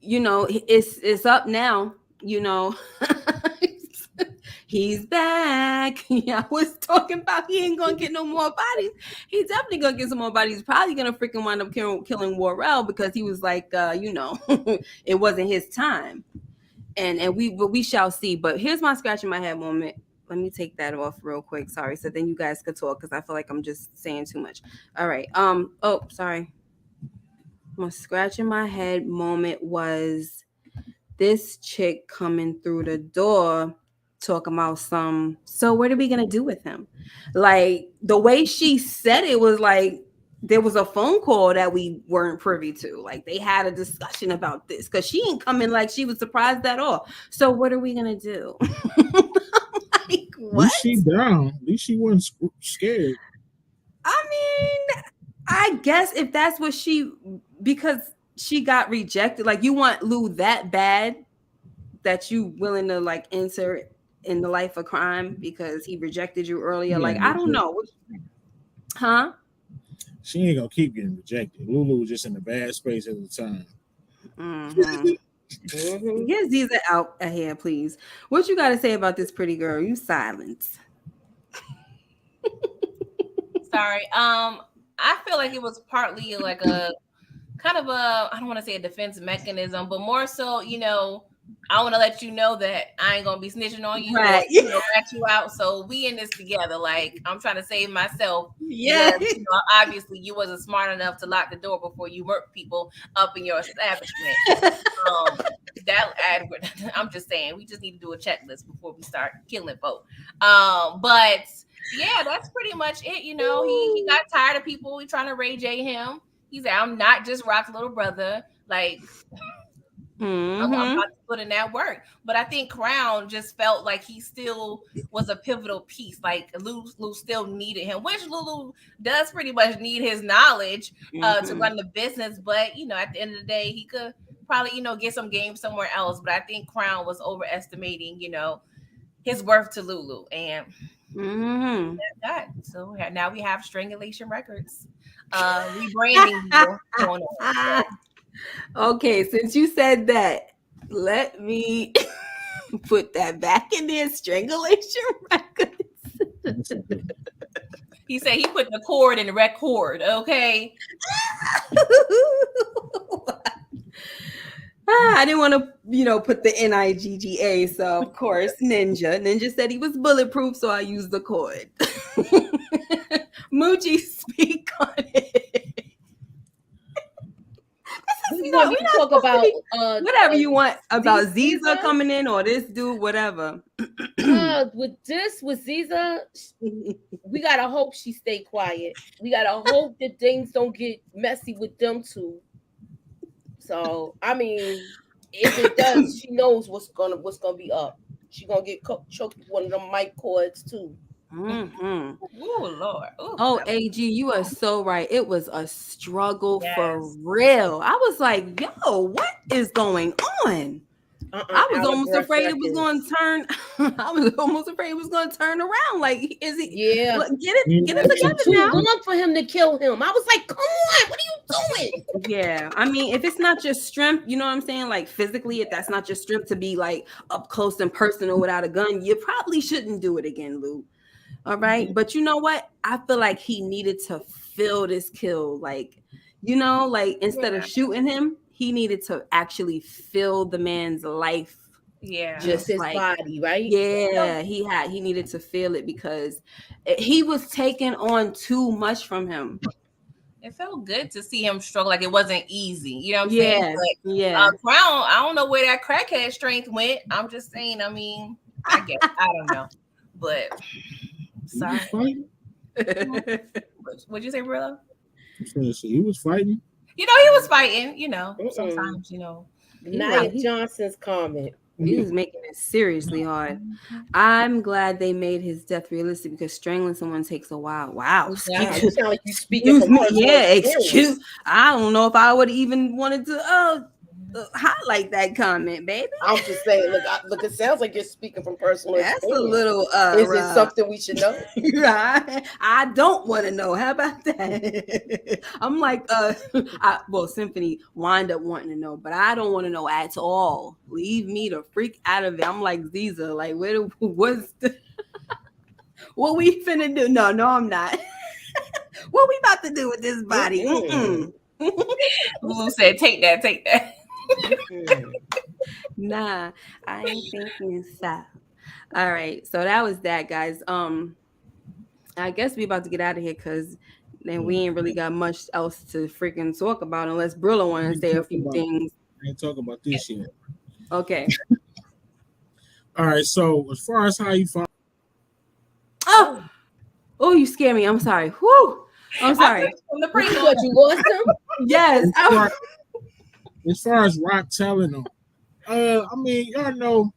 it's up now, you know. He's back. Yeah, I was talking about he ain't gonna get no more bodies. He's definitely gonna get some more bodies. He's probably gonna freaking wind up killing Warrell because he was like, it wasn't his time. And we shall see. But here's my scratching my head moment. Let me take that off real quick. Sorry. So then you guys could talk because I feel like I'm just saying too much. All right. Oh, sorry. My scratching my head moment was this chick coming through the door talking about so what are we gonna do with him? Like the way she said it was like there was a phone call that we weren't privy to. Like they had a discussion about this because she ain't coming like she was surprised at all. So what are we gonna do? Like At least what? she down. At least she wasn't scared. I mean, I guess if that's what because she got rejected. Like you want Lou that bad that you willing to like enter in the life of crime because he rejected you earlier. She Like ain't I don't rejected. know, huh? She ain't gonna keep getting rejected. Lulu was just in a bad space at the time. Mm-hmm. Get Ziza out of here, please. What you got to say about this pretty girl? You silence. Sorry. I feel like it was partly like a kind of a, I don't want to say a defense mechanism, but more so, I want to let you know that I ain't gonna be snitching on you Right. or rat you out. So we in this together. Like I'm trying to save myself. Yeah. Because, obviously you wasn't smart enough to lock the door before you murked people up in your establishment. I'm just saying we just need to do a checklist before we start killing folk. But yeah, that's pretty much it. He got tired of people. We trying to Ray J him. He said, I'm not just Rock's little brother. Like, I'm about to put in that work. But I think Crown just felt like he still was a pivotal piece. Like, Lulu still needed him, which Lulu does pretty much need his knowledge to run the business. But, at the end of the day, he could probably, get some game somewhere else. But I think Crown was overestimating, his worth to Lulu. And that. So now we have Strangulation Records. Rebranding going on. Okay, since you said that, let me put that back in there. Strangulation Records. He said he put the cord in the record. Okay. I didn't want to, put the NIGGA. So of course, Ninja said he was bulletproof, so I used the cord. Moochie, speak on it. We can talk about whatever you want about Ziza coming in or this dude, whatever. With Ziza, we gotta hope she stay quiet. We gotta hope that things don't get messy with them two. So I mean, if it does, she knows what's gonna be up. She gonna get choked with one of them mic cords too. Oh Lord! Oh, AG, you are so right. It was a struggle for real. I was like, "Yo, what is going on?" I was almost afraid it was going to turn. I was almost afraid it was going to turn around. Like, is he? Yeah, get it together too now. long for him to kill him. I was like, "Come on, what are you doing?" Yeah, I mean, if it's not your strength, you know what I'm saying? Like physically, if that's not your strength to be like up close and personal without a gun, you probably shouldn't do it again, Lou. All right. But you know what? I feel like he needed to feel this kill. Like, instead of shooting him, he needed to actually feel the man's life. Yeah. Just his body, right? Yeah, he needed to feel it because he was taking on too much from him. It felt good to see him struggle. Like it wasn't easy. You know what I'm saying? Yeah. Crown, I don't know where that crackhead strength went. I'm just saying, I mean, I guess. I don't know. But sorry. What'd you say, Brillo? He was fighting. He was fighting, sometimes, Nia Johnson's comment. He was making it seriously hard. I'm glad they made his death realistic because strangling someone takes a while. Wow. You sound like you speaking from excuse. I don't know if I would even wanted to highlight that comment, baby. I'm just saying, look, it sounds like you're speaking from personal experience. That's a little is it something we should know? I don't want to know. How about that? I'm like Symphony wind up wanting to know, but I don't want to know at all. Leave me the freak out of it. I'm like Ziza, like what we finna do? No, I'm not. What we about to do with this body? Lulu said, take that. Nah, I ain't thinking so. All right, so that was that, guys. I guess we about to get out of here because then we ain't really got much else to freaking talk about unless Brillo want to say a few things. I ain't talking about this yet. Okay. All right. So as far as how you find, oh, you scare me. I'm sorry. Whoo. I'm sorry. From the What, pre you lost him? Yes. As far as Rock telling them, I mean, y'all know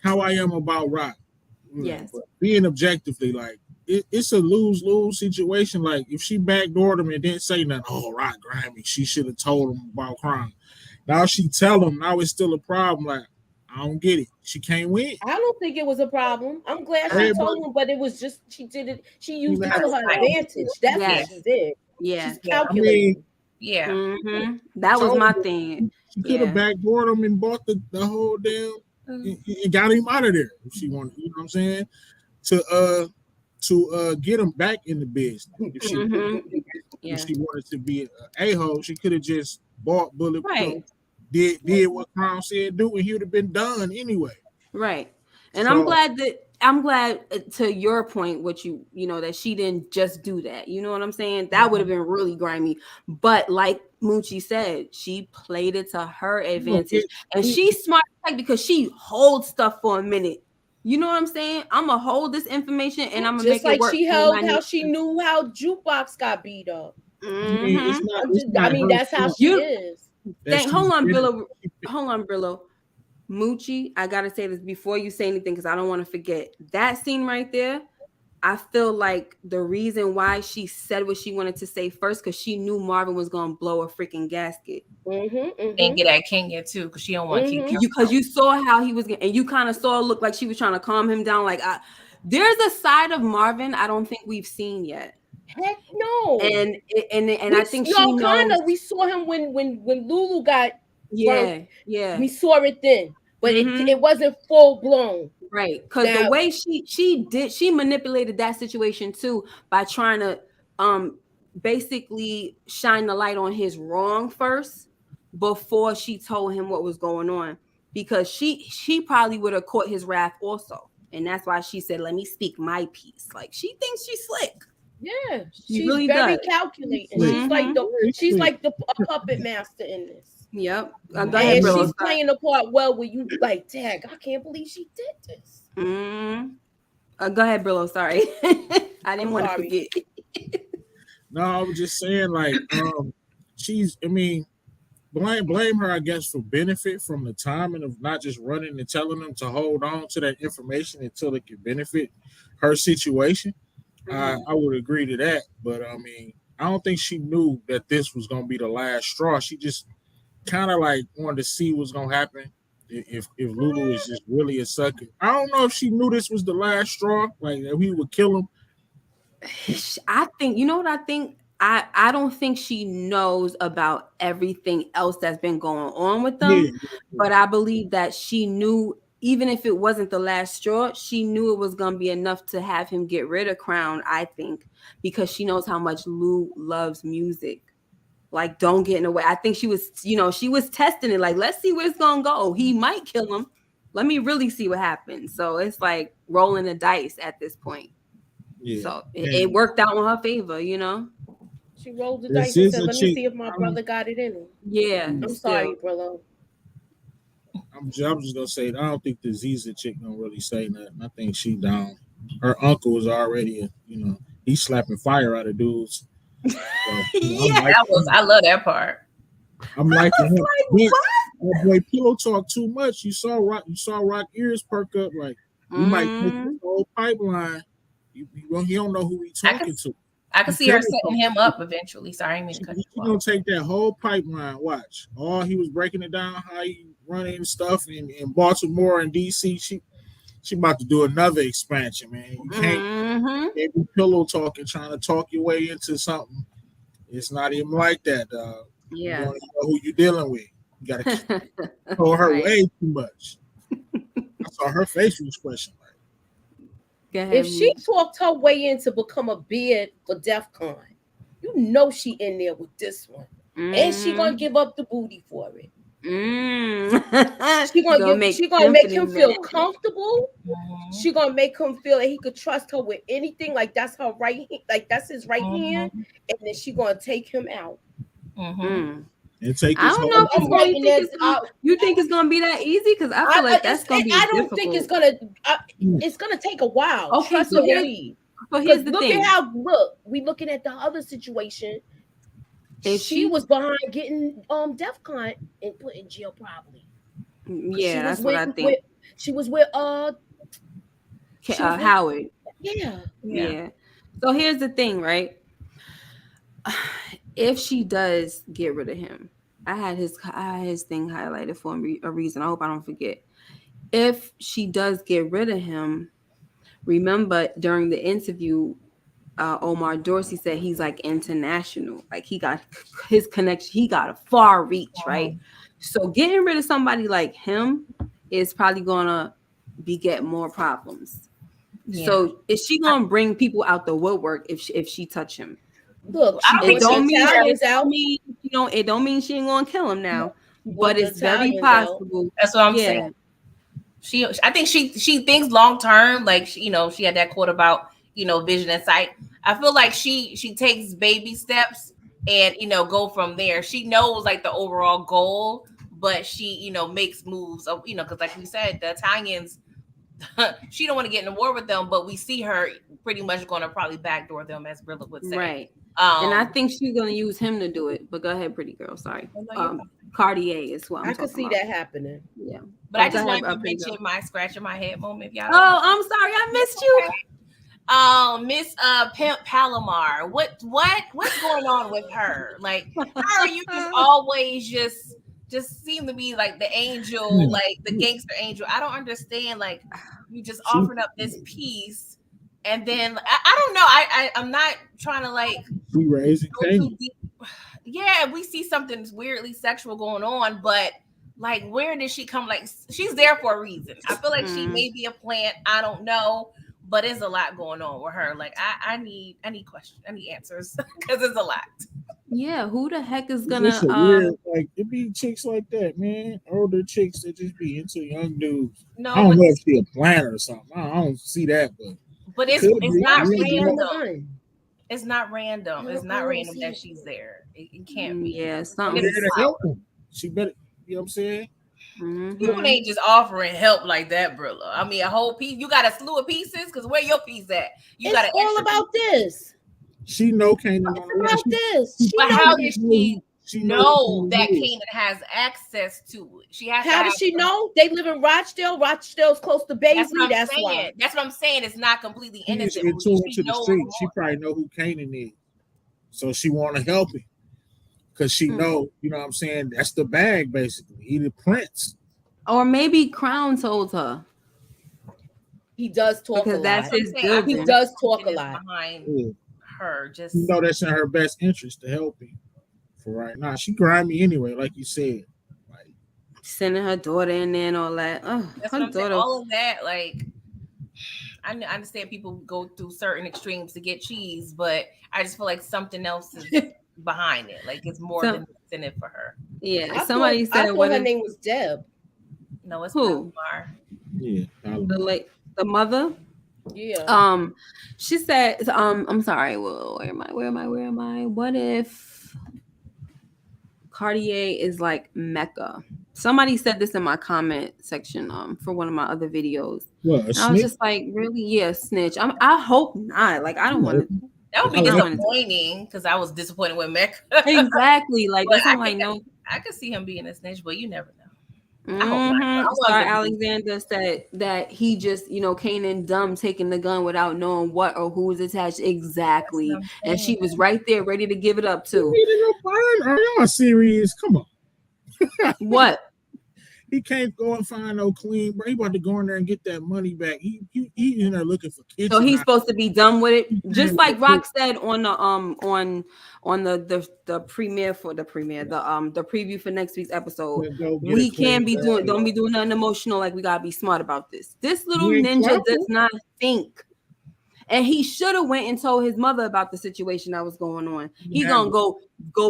how I am about Rock. Yes. But being objectively, like it's a lose-lose situation. Like if she backdoored him and didn't say nothing, oh Rock grimy, she should have told him about crime. Now she tell him, now it's still a problem. Like I don't get it. She can't win. I don't think it was a problem. I'm glad she Everybody told him, but it was just she did it. She used even it had to her a advantage. That's what Yes. she did. Yeah. She's I mean, calculating. Yeah. Mm-hmm. That was told my him thing. she could have Yeah. backdoored him and bought the whole damn and got him out of there if she wanted. You know what I'm saying? To get him back in the business. Mm-hmm. Yeah. If she wanted to be an a-hole, she could have just bought Bulletproof, Right. did what Crown said do, and he would have been done anyway. Right. And So I'm glad to your point, what you know, that she didn't just do that. You know what I'm saying? That would have been really grimy. But like Moochie said, she played it to her advantage. And she's smart because she holds stuff for a minute. You know what I'm saying? I'm gonna hold this information and I'm gonna Just make it like work. she held how she knew how Jukebox got beat up. Mm-hmm. I mean, that's how she is. Hold on, Brillo. Moochie, I gotta say this before you say anything because I don't want to forget that scene right there. I feel like the reason why she said what she wanted to say first because she knew Marvin was gonna blow a freaking gasket. And get at Kenya too because she don't want to keep because you saw how he was getting, and you kind of saw it look like she was trying to calm him down. Like there's a side of Marvin I don't think we've seen yet. Heck no. And I think she knows. Kind of. We saw him when Lulu got yeah. We saw it then, but it wasn't full blown. Right, because the way she manipulated that situation too by trying to basically shine the light on his wrong first before she told him what was going on, because she probably would have caught his wrath also, and that's why she said, "Let me speak my piece." Like she thinks she's slick. Yeah, she she's really very does. calculating. She's like the puppet master in this. Yep. And she's playing the part well where you like, dang, I can't believe she did this. Go ahead, Brillo. Sorry. I didn't want to forget. No, I was just saying, like, blame her, I guess, for benefit from the timing of not just running and telling them to hold on to that information until it can benefit her situation. I would agree to that. But, I mean, I don't think she knew that this was going to be the last straw. She just kind of like wanted to see what's gonna happen if Lulu is just really a sucker. I don't know if she knew this was the last straw, like that we would kill him. I think, you know what I think? I don't think she knows about everything else that's been going on with them, but I believe that she knew, even if it wasn't the last straw, she knew it was gonna be enough to have him get rid of Crown. I think because she knows how much Lou loves music. Like, don't get in the way. I think she was testing it. Like, let's see where it's gonna go. He might kill him. Let me really see what happens. So it's like rolling the dice at this point. Yeah. So it worked out in her favor, you know. She rolled the dice and said, "Let me see if my brother got it in him." Yeah. I'm sorry, Brillo. I'm just gonna say, I don't think the Ziza chick don't really say nothing. I think she down. Her uncle was already, he's slapping fire out of dudes. So, I love that part. I'm liking him. That boy Pillow talk too much. You saw Rock ears perk up. Like we might take the whole pipeline. He don't know who he talking to. I can see her setting him up eventually. Sorry, I didn't mean to cut you off. She's gonna take that whole pipeline. Watch. He was breaking it down, how he running stuff in Baltimore and DC. She about to do another expansion, man. You can't be pillow talking, trying to talk your way into something. It's not even like that, dog. Yeah. You don't even know who you're dealing with. You gotta throw her way too much. I saw her facial expression. If she talked her way in to become a beard for DEF CON, you know she in there with this one. And she gonna give up the booty for it. She gonna make him feel comfortable. She gonna make him feel that he could trust her with anything. Like that's her that's his right hand, and then she gonna take him out. And take I don't know if you think it's gonna be that easy, because I feel like that's gonna be. I don't think it's gonna. It's gonna take a while. Okay, so So Because here's the look thing. at how we looking at the other situation. If She was behind getting DEFCON and put in jail probably. yeah, that's what I think. She was with Howard. yeah. Yeah. So here's the thing, right? If she does get rid of him, I had his thing highlighted for a reason. I hope I don't forget. If she does get rid of him, remember during the interview, Omar Dorsey said he's like international, like he got his connection, he got a far reach, right? So getting rid of somebody like him is probably gonna beget more problems. Yeah. So is she gonna bring people out the woodwork if she touch him? Look, I she don't It think put don't the mean Italians out. it don't mean she ain't gonna kill him now, She but put the it's very Italians out. possible. That's what I'm Yeah. saying. I think she thinks long term. Like she had that quote about vision and sight. I feel like she takes baby steps and go from there. She knows like the overall goal, but she makes moves of because like we said, the Italians. She don't want to get in a war with them, but we see her pretty much going to probably backdoor them, as Brilla would say. Right. And I think she's gonna use him to do it. But go ahead, pretty girl. Sorry. Cartier is what I'm talking about. I could see that happening. Yeah. But I just wanted to mention my scratching my head moment, y'all. Oh, I'm sorry, I missed you. Miss Pimp Palomar. What's going on with her? Like, how are you just always just seem to be like the angel, like the gangster angel? I don't understand. Like, you just offered up this piece, and then I don't know. I'm not trying to like she raising go too deep. Yeah, we see something weirdly sexual going on, but like, where did she come? Like, she's there for a reason. I feel like she may be a plant. I don't know. But there's a lot going on with her. Like I need questions, I need answers because it's a lot. Yeah, who the heck is gonna weird, like it be chicks like that, man. Older chicks that just be into young dudes. No, I don't know if she a planner or something. I don't see that, but it's not random. It's not random. It's not random that she's there. It can't be. Yeah, something. She better. You know what I'm saying? People ain't just offering help like that, Brilla. I mean, a whole piece. You got a slew of pieces because where your piece at? You got all about this. She know Kanan. It's about this. But how did she know that Kanan has access to it? She has. How does she know? They live in Rochdale. Rochdale's close to Baisley. That's why. That's what I'm saying. It's not completely innocent. She into the street. She probably know who Kanan is, so she want to help him. Because she know, you know what I'm saying? That's the bag, basically. He the prince. Or maybe Crown told her. He does talk a lot. That's his building. He does talk a lot. Behind her, just you know that's in her best interest to help him. For right now, she grimy anyway, like you said. Like sending her daughter in there and all that. Oh, that's her daughter. All of that, like I understand people go through certain extremes to get cheese, but I just feel like something else is behind it. Like it's more than in it for her. Yeah, somebody said I thought her name was Deb. No, it's who? Yeah, the mother. Yeah. She said, I'm sorry. Where am I? What if Cartier is like Mecca? Somebody said this in my comment section for one of my other videos. I was just like, really? Yeah, snitch. I hope not. Like, I don't want to. That would be disappointing because I was disappointed with Mecca. Exactly. Like, that's all I know. I could see him being a snitch, but you never know. Star Alexander said that he just, Kanan dumb taking the gun without knowing what or who was attached exactly, and she was right there ready to give it up too. Are y'all serious? Come on. What? He can't go and find no clean, bro. He about to go in there and get that money back. He in there looking for kids. So he's supposed to be done with it, just like Rock said on the the premiere for the preview for next week's episode. We can't be don't be doing nothing emotional. Like we gotta be smart about this. This little ninja does not think. And he should have went and told his mother about the situation that was going on. He gonna go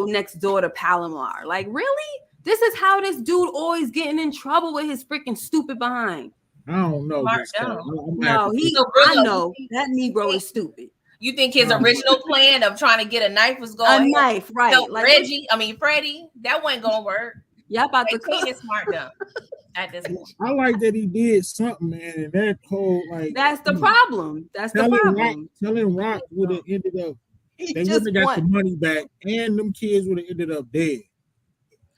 next door to Palomar. Like, really? This is how this dude always getting in trouble with his freaking stupid behind. I don't know. I know that Negro is stupid. You think his original plan of trying to get a knife was going? A knife, right? Freddie, that wasn't gonna work. Y'all about to clean it smart dumb. at this point. I like that he did something, man, and that whole like That's the problem. That's the problem. telling Rock would have ended up. He They just wouldn't have got the want. money back, and them kids would have ended up dead.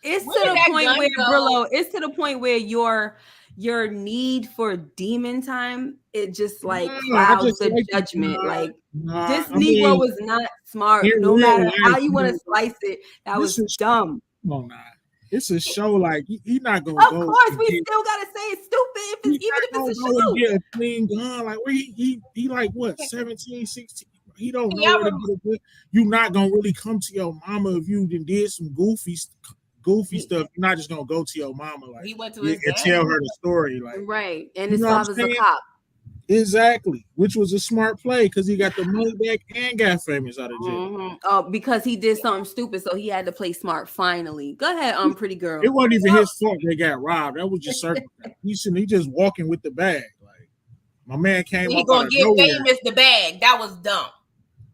It's Where to did the that point gun where go? Brillo. It's to the point where your need for demon time it just like Nah, I clouds just the like it. judgment. Like Nah, this I Negro mean, was not smart. in No real matter how life, you want to slice it, that this was is dumb. come on now. It's a show like he not gonna Of go. course, And we get, still gotta say it's stupid if he it's, even not if gonna it's a go and show. get a clean gun. Like where he like what 17, 16. He don't know Y'all where to get a gun. You not gonna really come to your mama if you did some goofy stuff. You're not just gonna go to your mama like He went to his and dad. tell her the story. Like Right, and you his know what I'm father's a saying? cop. Exactly, which was a smart play because he got the money back and got famous out of jail. Mm-hmm. Oh, because he did something stupid, so he had to play smart. Finally, go ahead, pretty girl. It wasn't even his fault they got robbed. That was just circumstance. He just walking with the bag. Like my man came He up out gonna of get nowhere. Famous the bag. That was dumb.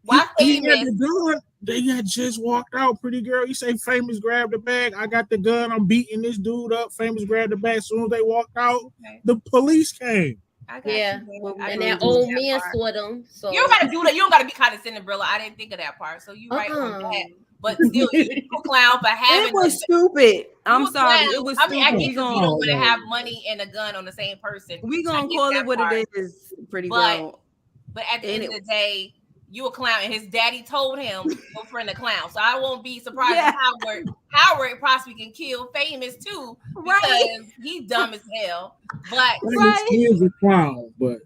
Why He had Famous? the gun. They had just walked out. Pretty girl. You say Famous grabbed the bag. I got the gun. I'm beating this dude up. Famous grabbed the bag. As soon as they walked out, Okay. the police came. I got Yeah. you. And that old man saw them. So You don't gotta do that. You don't gotta be condescending, Brilla. I didn't think of that part. So you right on that. But still, you a clown for having It was stupid. I'm you a sorry, clown. it was I mean, stupid. I get you don't want to have money and a gun on the same person. We So I gonna get call that it what part. it is, pretty But girl. at the end of the day, you a clown, and his daddy told him your friend a clown. So I won't be surprised if Howard possibly can kill Famous too, because he's dumb as hell. But He is a clown, but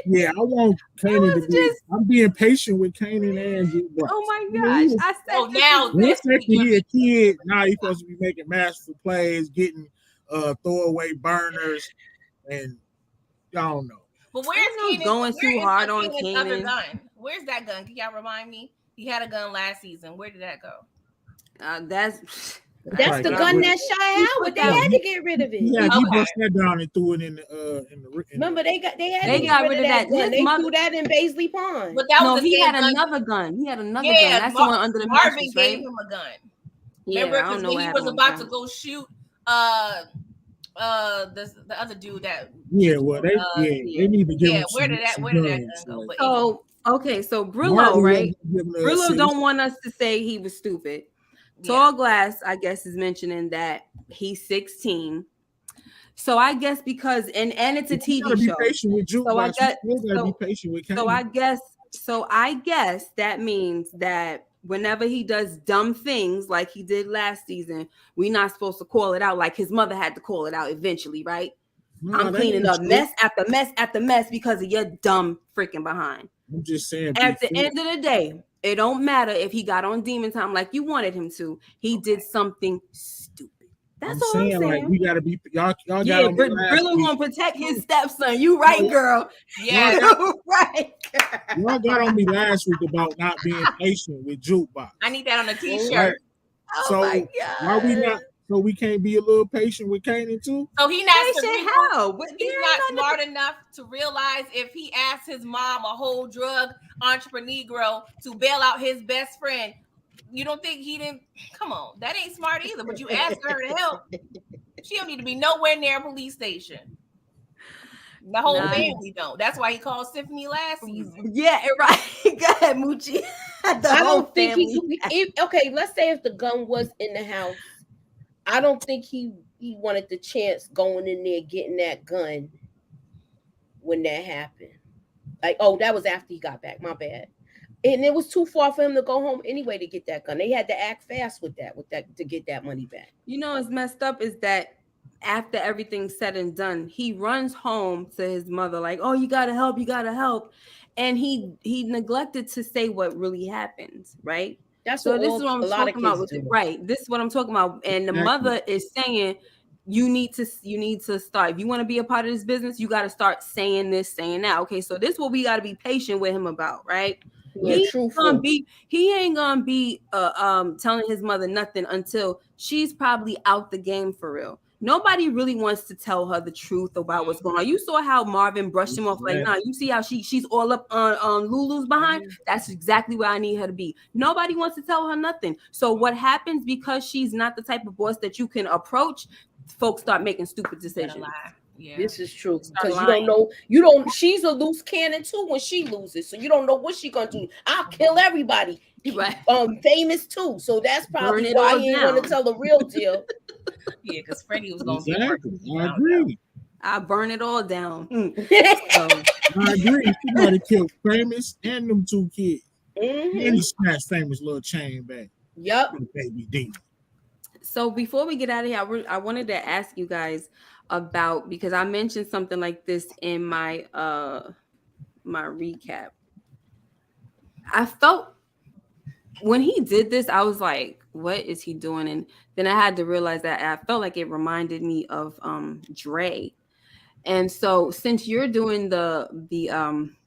yeah, I want Kanan to be. I'm being patient with Kanan and Jim Bryce. Oh my gosh! I said now let's say he a kid. Now he's supposed to be making masterful plays, getting throwaway burners, and I don't know. But where's Kanan going too hard on Kanan? Gun? Where's that gun? Can y'all remind me? He had a gun last season. Where did that go? That's the gun that shot Howard. They had to get rid of it. Yeah, he bust that down and threw it in the. Remember, they got rid of that gun. They threw that in Baisley Pond. But that was he had another gun. He had another gun. That's the one under the Marvin mattress, gave right? him a gun. Yeah, remember, I don't know when what he was happened about with to that. go shoot the other dude that they need to give him where did that gun go? But so okay, so Brillo, right? Brillo don't want us to say he was stupid. Tall Glass, I guess, is mentioning that he's 16. So I guess because and it's a TV show. So I guess be patient with Kanan. So I guess that means that whenever he does dumb things like he did last season, we're not supposed to call it out like his mother had to call it out eventually, right? No, I'm cleaning up mess after mess after mess because of your dumb freaking behind. I'm just saying. At the end of the day, it don't matter if he got on demon time like you wanted him to. He did something stupid. That's all I'm saying. Like we gotta be y'all got Brillo gonna protect his stepson. You right, girl. Yeah, you right. Y'all got on me last week about not being patient with Jukebox. I need that on a t-shirt. Right? Oh my God. Why we not? So we can't be a little patient with Kanan too? So he's not how? He's not smart enough to realize if he asked his mom, a whole drug entrepreneur, to bail out his best friend. You don't think he didn't? Come on, that ain't smart either. But you ask her to help. She don't need to be nowhere near a police station. The whole family don't. That's why he called Symphony last season. Yeah, right. Go ahead, Moochie. I don't think okay, let's say if the gun was in the house, I don't think he wanted the chance going in there getting that gun when that happened. Like, oh, that was after he got back. My bad. And it was too far for him to go home anyway to get that gun. They had to act fast with that to get that money back. You know what's messed up is that after everything's said and done, he runs home to his mother like, "Oh, you gotta help, and he neglected to say what really happened, right? That's so. This is what I'm talking about with it, right? This is what I'm talking about, and the mother is saying, you need to start. If you want to be a part of this business, you got to start saying this, saying that. Okay, so this is what we got to be patient with him about, right? Yeah, he ain't gonna be telling his mother nothing until she's probably out the game for real. Nobody really wants to tell her the truth about what's going on. You saw how Marvin brushed him off like, nah, you see how she's all up on Lulu's behind? That's exactly where I need her to be. Nobody wants to tell her nothing. So what happens because she's not the type of boss that you can approach? folks start making stupid You better decisions. lie. Yeah. This is true Start because you lying. don't know. You don't. She's a loose cannon too when she loses, so you don't know what she gonna do. I'll kill everybody. Right. Famous too, so that's Burn probably it why all he ain't want to down. tell the real deal. Yeah, because Freddie was gonna get worked. Exactly. When he I found out. agree. I burn it all down. So I agree. She might have killed Famous and them 2 kids. And Mhm. he snatched Famous little chain back. Yep. From Baby D. So before we get out of here, I wanted to ask you guys about, because I mentioned something like this in my my recap. I felt when he did this, I was like, what is he doing? And then I had to realize that I felt like it reminded me of Dre. And so, since you're doing the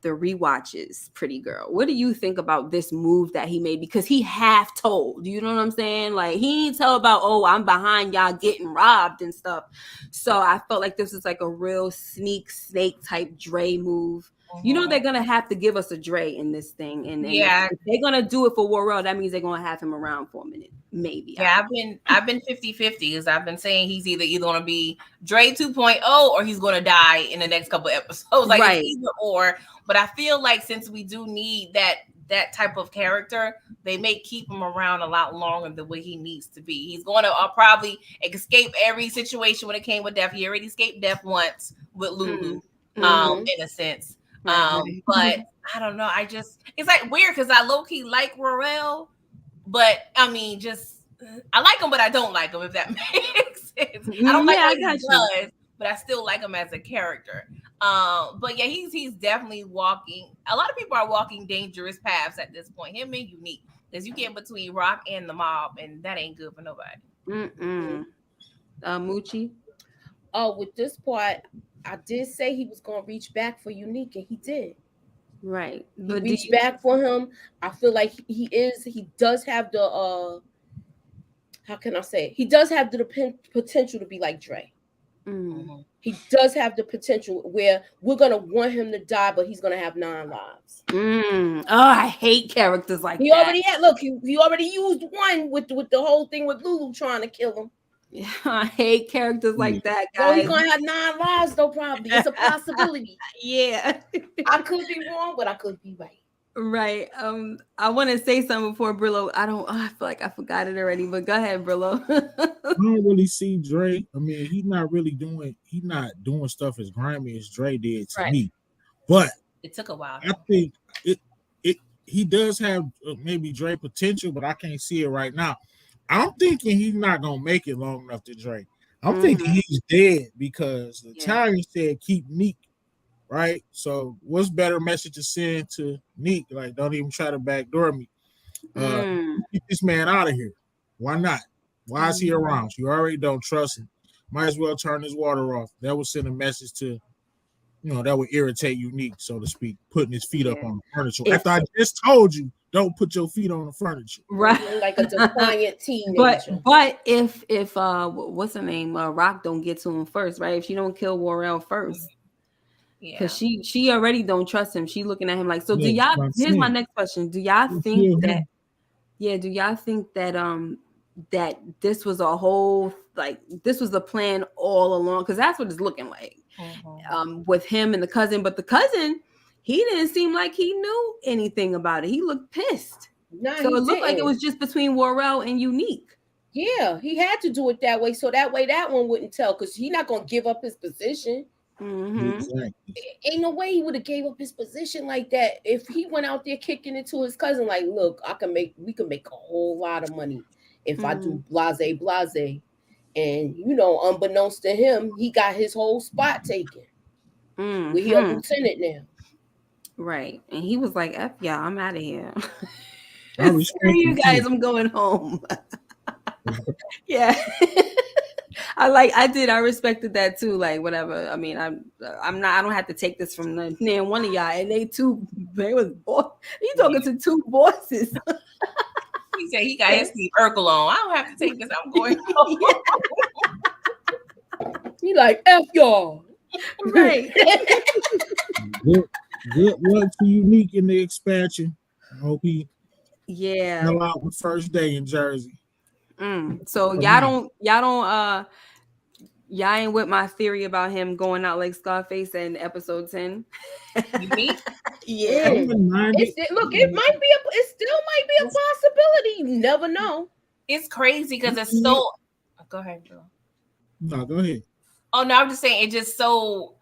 rewatches, Pretty Girl, what do you think about this move that he made? Because he half told, you know what I'm saying? Like, he didn't tell about, oh, I'm behind y'all getting robbed and stuff. So I felt like this was like a real sneak snake type Dre move. You know, they're gonna have to give us a Dre in this thing, and Yeah. if they're gonna do it for Warrell, that means they're gonna have him around for a minute, maybe. Yeah, I've been 50-50 because I've been saying he's either gonna be Dre 2.0 or he's gonna die in the next couple episodes. Like Right. it's either or. But I feel like since we do need that type of character, they may keep him around a lot longer the way he needs to be. He's going to probably escape every situation when it came with death. He already escaped death once with Lulu, Mhm. in a sense. Right. But I don't know. It's like weird because I low key like Rorel, but I mean, I like him, but I don't like him. If that makes sense, I don't like Yeah, I what he got you. does, but I still like him as a character. But yeah, he's definitely walking. A lot of people are walking dangerous paths at this point. Him and Unique, because you get between Rock and the mob, and that ain't good for nobody. Moochie. Oh, with this part, I did say he was gonna reach back for Unique, and he did. Right. He But do reached you, back for him. I feel like he does have the how can I say it? He does have the potential to be like Dre. mm, He does have the potential where we're gonna want him to die, but he's gonna have 9 lives. oh, I hate characters like He that. already had he already used one with the whole thing with Lulu trying to kill him. I hate characters like that, So he's guys. gonna have 9 lives though, probably. It's a possibility. Yeah. I could be wrong, but I could be right. Right. I want to say something before Brillo. I feel like I forgot it already, but go ahead, Brillo. I don't really see Dre. I mean, he's not doing stuff as grimy as Dre did to Right. me. But It took a while. I think it he does have maybe Dre potential, but I can't see it right now. I'm thinking he's not gonna make it long enough to Dre. I'm thinking he's dead because the Italian said keep Neek, right? So what's better message to send to Neek? Like, don't even try to backdoor me. Get this man out of here. Why not? Why is he around? You already don't trust him. Might as well turn his water off. That would send a message to, that would irritate Unique, so to speak, putting his feet up on the furniture. After I just told you, don't put your feet on the furniture. Right. Like a defiant teenager. But if what's her name? Rock don't get to him first, right? If she don't kill Warrell first. Because she already don't trust him. She looking at him like, so do y'all, here's my next question. Do y'all think that do y'all think that that this was a whole, like, this was a plan all along? Because that's what it's looking like. With him and the cousin. But the cousin, he didn't seem like he knew anything about it. He looked pissed. Nah, so it looked like it was just between Warrell and Unique. Yeah, he had to do it that way, so that way that one wouldn't tell, because he's not gonna give up his position. Exactly. Ain't no way he would have gave up his position like that if he went out there kicking it to his cousin. Like, look, we can make a whole lot of money if I do blase. And unbeknownst to him, he got his whole spot taken. He a lieutenant now. Right. And he was like, F y'all, I'm out of here. Screw you guys, I'm going home. Yeah. I respected that too. Like, whatever. I mean, I don't have to take this from near one of y'all. And they was he talking to 2 bosses. He said he got his Steve Urkel on. I don't have to take this. I'm going home. He like, F y'all. Right. Good luck to Unique in the expansion. I hope he fell out the first day in Jersey. So y'all don't Y'all ain't with my theory about him going out like Scarface in episode 10. Unique. Yeah. I wouldn't mind it. Look, it still might be a possibility. You never know. It's crazy because it's so. Go ahead, girl. No, go ahead. Oh no, I'm just saying it's just so.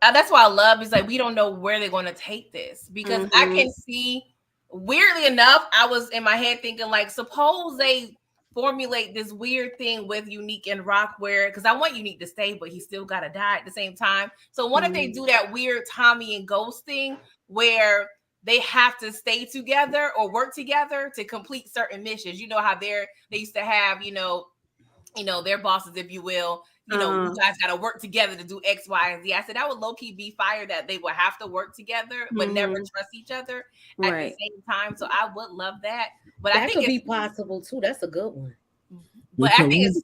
That's why I love is like we don't know where they're going to take this because I can see. Weirdly enough, I was in my head thinking like, suppose they formulate this weird thing with Unique and Rock where because I want Unique to stay, but he still got to die at the same time. So what if they do that weird Tommy and Ghost thing where they have to stay together or work together to complete certain missions? You know how they used to have, their bosses, if you will, you guys got to work together to do X, Y, and Z. I said that would low-key be fire that they would have to work together, but never trust each other at the same time. So I would love that. But that I think could be possible too. That's a good one. But I think as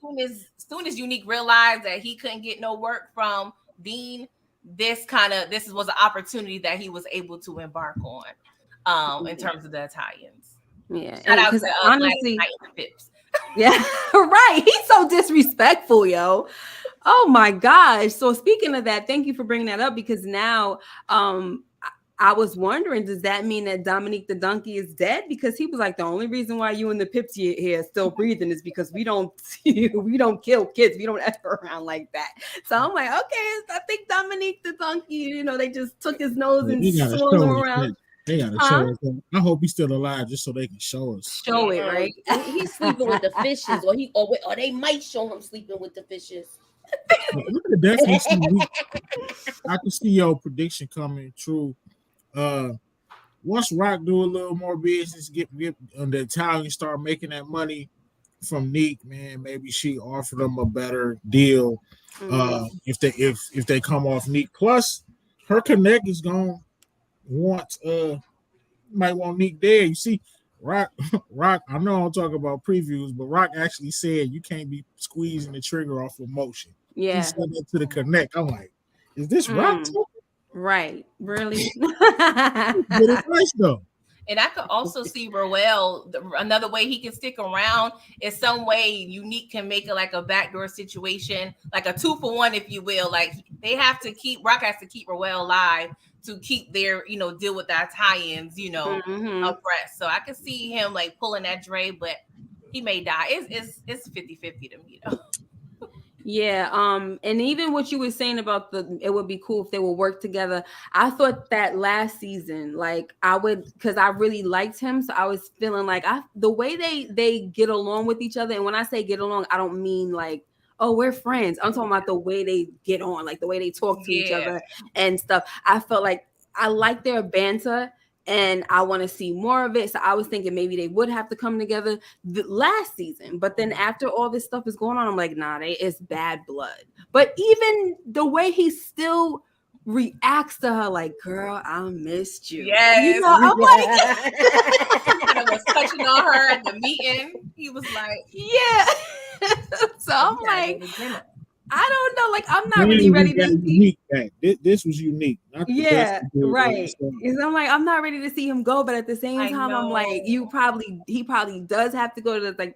soon as Unique realized that he couldn't get no work from Dean, this was an opportunity that he was able to embark on in terms of the Italians. Yeah. Shout out to honestly, Pips. Yeah, right. He's so disrespectful, yo. Oh my gosh. So speaking of that, thank you for bringing that up because now I was wondering, does that mean that Dominique the donkey is dead? Because he was like, the only reason why you and the Pips here are still breathing is because we don't kill kids. We don't F around like that. So I'm like, okay, I think Dominique the donkey, they just took his nose and swung him around. They gotta show us. I hope he's still alive just so they can show us. Show it, right? He's sleeping with the fishes, or they might show him sleeping with the fishes. Definitely see, I can see your prediction coming true. Once Rock do a little more business, get the Italians start making that money from Neek, man, maybe she offered them a better deal. If they come off Neek. Plus, her connect is gonna might want Neek dead. You see, Rock. I know I'm talking about previews, but Rock actually said you can't be squeezing the trigger off emotion. Yeah, he said that to the connect. I'm like, is this Rock talking? Right, really? Good advice though. And I could also see Roel, another way he can stick around is some way Unique can make it like a backdoor situation, like a 2-for-1, if you will. Like Rock has to keep Roel alive to keep their, deal with the Italians, oppressed. So I could see him like pulling that Dre, but he may die. It's 50-50 to me though. Yeah, and even what you were saying about it would be cool if they would work together. I thought that last season, like because I really liked him, so I was feeling like the way they get along with each other. And when I say get along, I don't mean like, oh, we're friends. I'm talking about the way they get on, like the way they talk to each other and stuff. I felt like I like their banter. And I want to see more of it. So I was thinking maybe they would have to come together last season. But then after all this stuff is going on, I'm like, nah, it's bad blood. But even the way he still reacts to her, like, girl, I missed you. Yes. I'm like, he kind of was touching on her at the meeting. He was like, yeah. So I'm like, I don't know. Like, I'm not really ready to see. This was Unique. Right. I'm like, I'm not ready to see him go, but at the same time, I'm like, he probably does have to go to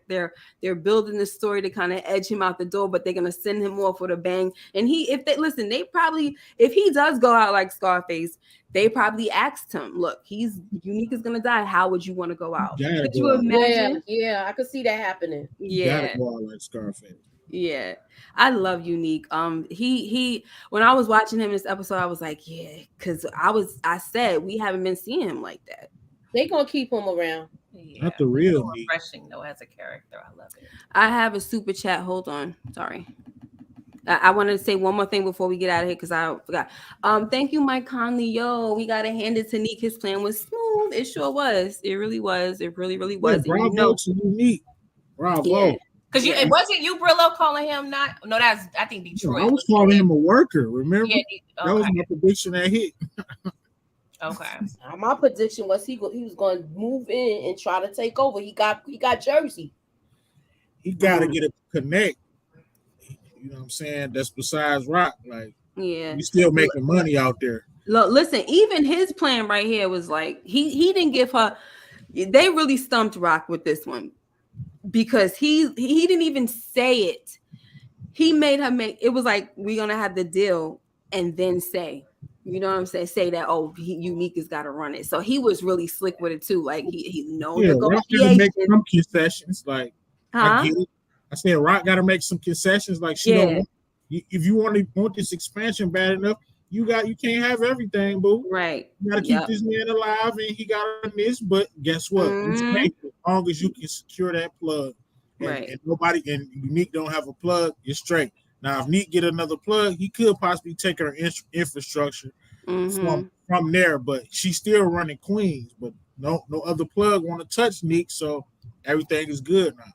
they're building the story to kind of edge him out the door, but they're gonna send him off with a bang. And if he does go out like Scarface, they probably asked him, look, Unique is gonna die. How would you want to go out? Could you imagine? Yeah, I could see that happening. Yeah. You gotta go out like Scarface. Yeah, I love Unique. He when I was watching him this episode, I was like, yeah, because I said we haven't been seeing him like that. They gonna keep him around. Yeah. Not the real so refreshing though as a character. I love it. I have a super chat. Hold on, sorry. I wanted to say one more thing before we get out of here because I forgot. Thank you, Mike Conley. Yo, we gotta hand it to Neek. His plan was smooth. It sure was. It really was. It really, really was. Bravo to Unique. Bravo. Yeah. Because it wasn't you, Brillo, calling him not. No, that's I think Detroit. I was calling him a worker. Remember? Yeah, that was my prediction that hit. Okay. My prediction was he was going to move in and try to take over. He got Jersey. He got to get a connect. You know what I'm saying? That's besides Rock. Like, yeah, he's still making money out there. Look, listen. Even his plan right here was like he didn't give her. They really stumped Rock with this one. Because he didn't even say it. he made her make it was like we're gonna have the deal and then say, you know what I'm saying? Say that Unique has got to run it. So he was really slick with it too. Like he no Yeah, Rock got to make negotiation, some concessions. Like I huh? get it. I said Rock got to make some concessions. Like she don't Yeah, want. If you want this expansion bad enough, you can't have everything, boo. right. You got to keep Yep. this man alive, and he got this. But guess what? We Mm-hmm. take it as long as you can secure that plug, Right. and nobody and Unique don't have a plug. You're straight. Now, if Neek get another plug, he could possibly take her infrastructure Mm-hmm. from there. But she's still running Queens. But no other plug want to touch Neek, so everything is good now.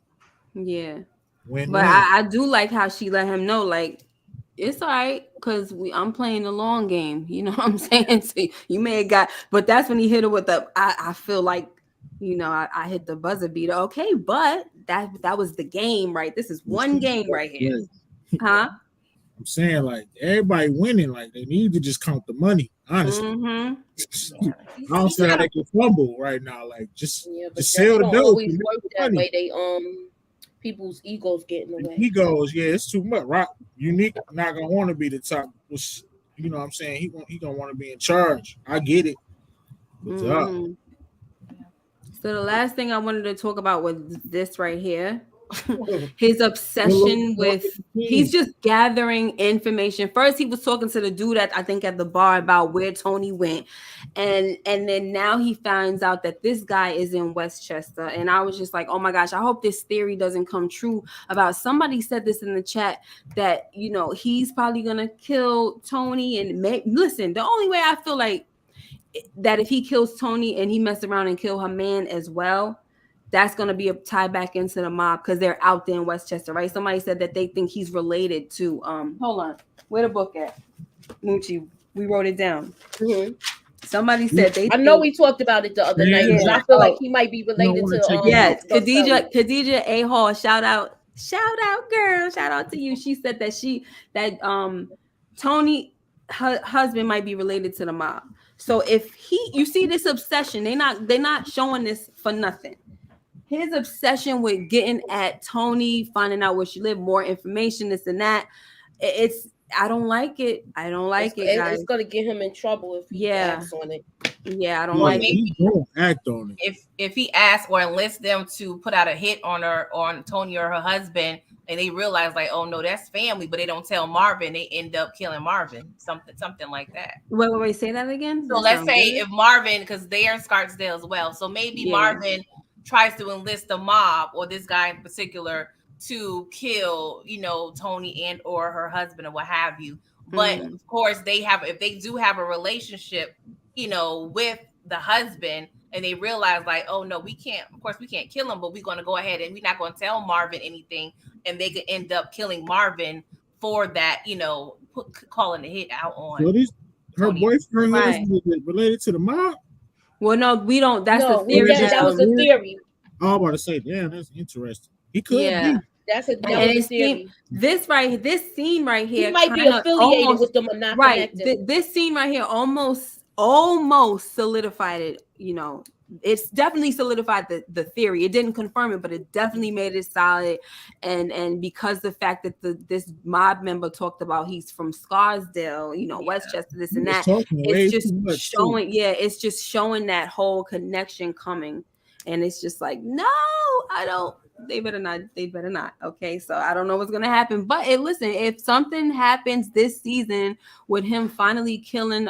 Yeah. Win But win. I do like how she let him know, like, it's all right, because I'm playing the long game. You know what I'm saying? So you may have got, but that's when he hit her with the, I feel like, I hit the buzzer beater. Okay, but that was the game, right? This is one game right here. Huh? I'm saying like everybody winning, like they need to just count the money. Honestly, Mm-hmm. Yeah. I don't He's see how got they can fumble right now. Like just Yeah, but just that sell it the don't dope always and make work the that money. way. They people's egos get in the And way. he goes, yeah, it's too much. Rock Unique not gonna want to be the top. You know what I'm saying? He gonna want to be in charge. I get it, but Mm-hmm. So the last thing I wanted to talk about was this right here. His obsession with he's just gathering information. First he was talking to the dude at I think at the bar about where Tony went. And then now he finds out that this guy is in Westchester. And I was just like, oh my gosh, I hope this theory doesn't come true about somebody said this in the chat that he's probably gonna kill Tony and listen, the only way I feel like that if he kills Tony and he messed around and kill her man as well, that's going to be a tie back into the mob because they're out there in Westchester, right? Somebody said that they think he's related to hold on, where the book at? Moochie, we wrote it down. Mm-hmm. Somebody said they I know think we talked about it the other night because yeah. I feel like Oh, he might be you don't related want to to take yes, Don Pelly. Khadija A Hall, shout out girl, shout out to you. She said that Tony her husband might be related to the mob. So if you see this obsession, they're not showing this for nothing. His obsession with getting at Tony, finding out where she lived, more information, this and that. It's I don't like it. I don't like it, guys. It's gonna get him in trouble if he Yeah, acts on it. yeah, I don't Or Yeah, like it. maybe he gonna act on it. if he asks or enlists them to put out a hit on Tony or her husband, and they realize like, oh no, that's family, but they don't tell Marvin, they end up killing Marvin, something like that. Wait, say that again. So That let's sounds say good. if Marvin, because they are in Scartsdale as well, so maybe Yeah. Marvin tries to enlist the mob or this guy in particular to kill, Tony and or her husband or what have you. But Mm-hmm. of course, if they do have a relationship, with the husband, and they realize like, oh no, we can't. Of course, we can't kill him, but we're going to go ahead and we're not going to tell Marvin anything, and they could end up killing Marvin for that, calling the hit out So on this her Tony. boyfriend Right. husband is related to the mob. Well, no, we don't. That's the No, theory just that that was a theory. Oh, I'm about to say, damn, that's interesting. He could yeah. be. That And was a it seemed theory. this scene right He here might be kind of affiliated almost with them or not right. connected. This scene right here almost solidified it. It's definitely solidified the theory. It didn't confirm it, but it definitely made it solid. And because the fact that this mob member talked about he's from Scarsdale, Westchester, this He and was that, talking it's way just too much too. showing. Yeah, it's just showing that whole connection coming. And it's just like, no, I don't. They better not. They better not. Okay, so I don't know what's gonna happen. But listen, if something happens this season with him finally killing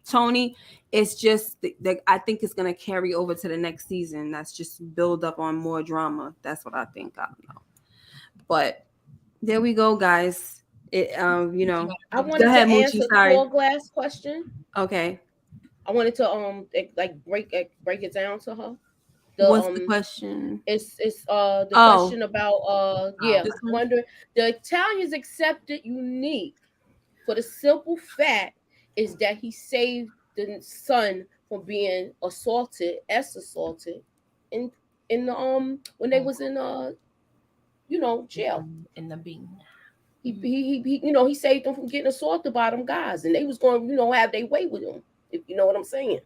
Tony, it's just I think it's gonna carry over to the next season. That's just build up on more drama. That's what I think. I don't know. But there we go, guys. I Go wanted to ahead, Moochie. answer the Sorry. tall glass question. Okay. I wanted to break it down to her. The What's the question? it's the Oh, question about this one. wonder the Italians accepted Unique for the simple fact is that he saved the son from being assaulted in the when they was in jail. In the bean. He saved them from getting assaulted by them guys, and they was going have their way with him. If you know what I'm saying.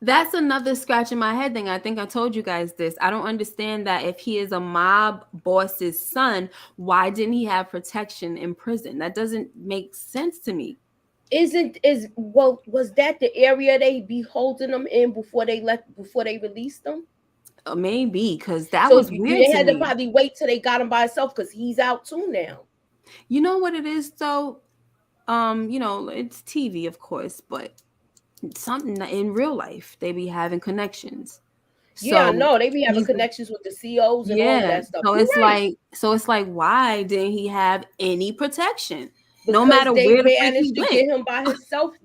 That's another scratch in my head thing. I think I told you guys this. I don't understand that if he is a mob boss's son, why didn't he have protection in prison? That doesn't make sense to me. Was that the area they be holding them in before they released them? Maybe because that So was you weird they to had to me. probably wait till they got him by himself because he's out too now. You know what it is though? It's TV, of course, but something in real life they be having connections. Yeah, I So know they be having he's connections with the COs and all of yeah. that stuff. So You're it's right, like why didn't he have any protection? No because matter they where the freak he managed to went. get him by himself,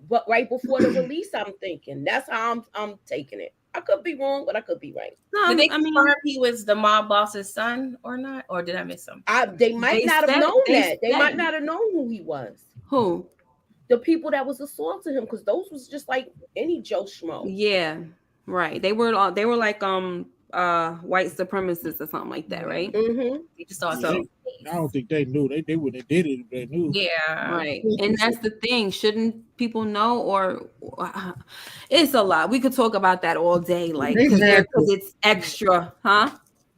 but right before the release, I'm thinking that's how I'm taking it. I could be wrong, but I could be right. No, Did they I mean confirm he was the mob boss's son or not? Or did I miss something? They might not have known they that. They said might not have known who he was. who? The people that was assaulting him, because those was just like any Joe Schmo. Yeah, right. They were like white supremacists or something like that, Yeah. right? Mm-hmm. They just saw Yeah, So his I don't face. think they knew. They would have did it if they knew. Yeah. right. And that's the thing. Shouldn't people know or it's a lot. We could talk about that all day, like They had because to. it's extra, huh?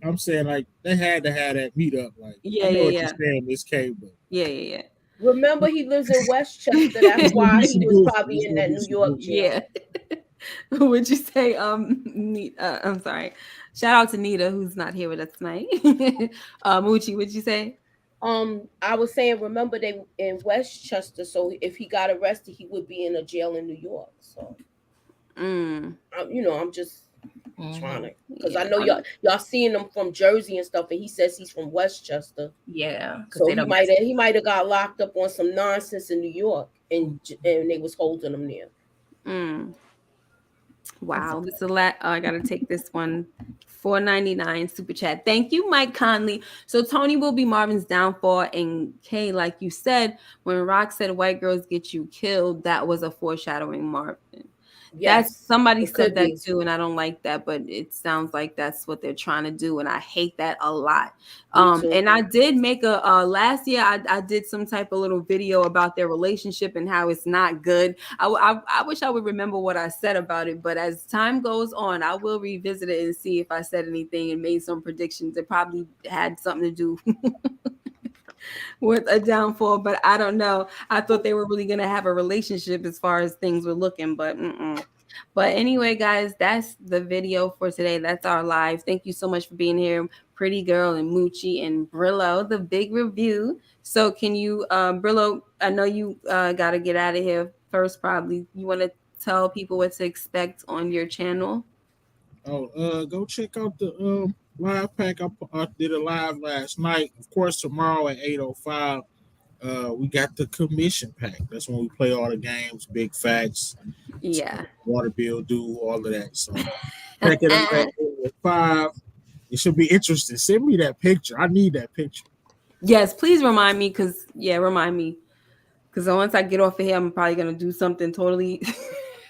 I'm saying like they had to have that meetup. Like I Yeah, know yeah, what you're yeah. saying, Miss K, but Yeah, yeah, Remember, he lives in Westchester. That's it's gonna yeah. be why he some was goofy. probably It's in gonna that be New some York goofy. Yeah. jail. Would you say I'm sorry. Shout out to Nita who's not here with us tonight. Moochie, would you say? I was saying, remember they in Westchester, so if he got arrested, he would be in a jail in New York. So, Mm, I'm just trying Hmm. to, because I yeah. know y'all seeing him from Jersey and stuff, and he says he's from Westchester. Yeah, because So they he don't. might have got locked up on some nonsense in New York, and they was holding him there. Mm. That's Wow, this is a lot. I gotta take this one. 4.99 super chat. Thank you, Mike Conley. So Tony will be Marvin's downfall, and Kay, like you said, when Rock said white girls get you killed, that was a foreshadowing Marvin. That's Yes, somebody it said could that be. too, and I don't like that, but it sounds like that's what they're trying to do, and I hate that a lot. Me too. And I did make a last year. I did some type of little video about their relationship and how it's not good. I wish I would remember what I said about it, but as time goes on, I will revisit it and see if I said anything and made some predictions. It probably had something to do with a downfall, but I don't know. I thought they were really gonna have a relationship as far as things were looking, but mm-mm. But anyway, guys, that's the video for today. That's our live. Thank you so much for being here, Pretty Girl and Moochie and Brillo, the big review. So can you, Brillo? I know you got to get out of here first. Probably you want to tell people what to expect on your channel. Oh, go check out the live pack. I did a live last night. Of course, tomorrow at 8:05. We got the commission pack. That's when we play all the games, big facts, Yeah. water bill due, all of that. So check it out at 8:05. It should be interesting. Send me that picture. I need that picture. Yes, please remind me, because remind me, because once I get off of here, I'm probably gonna do something totally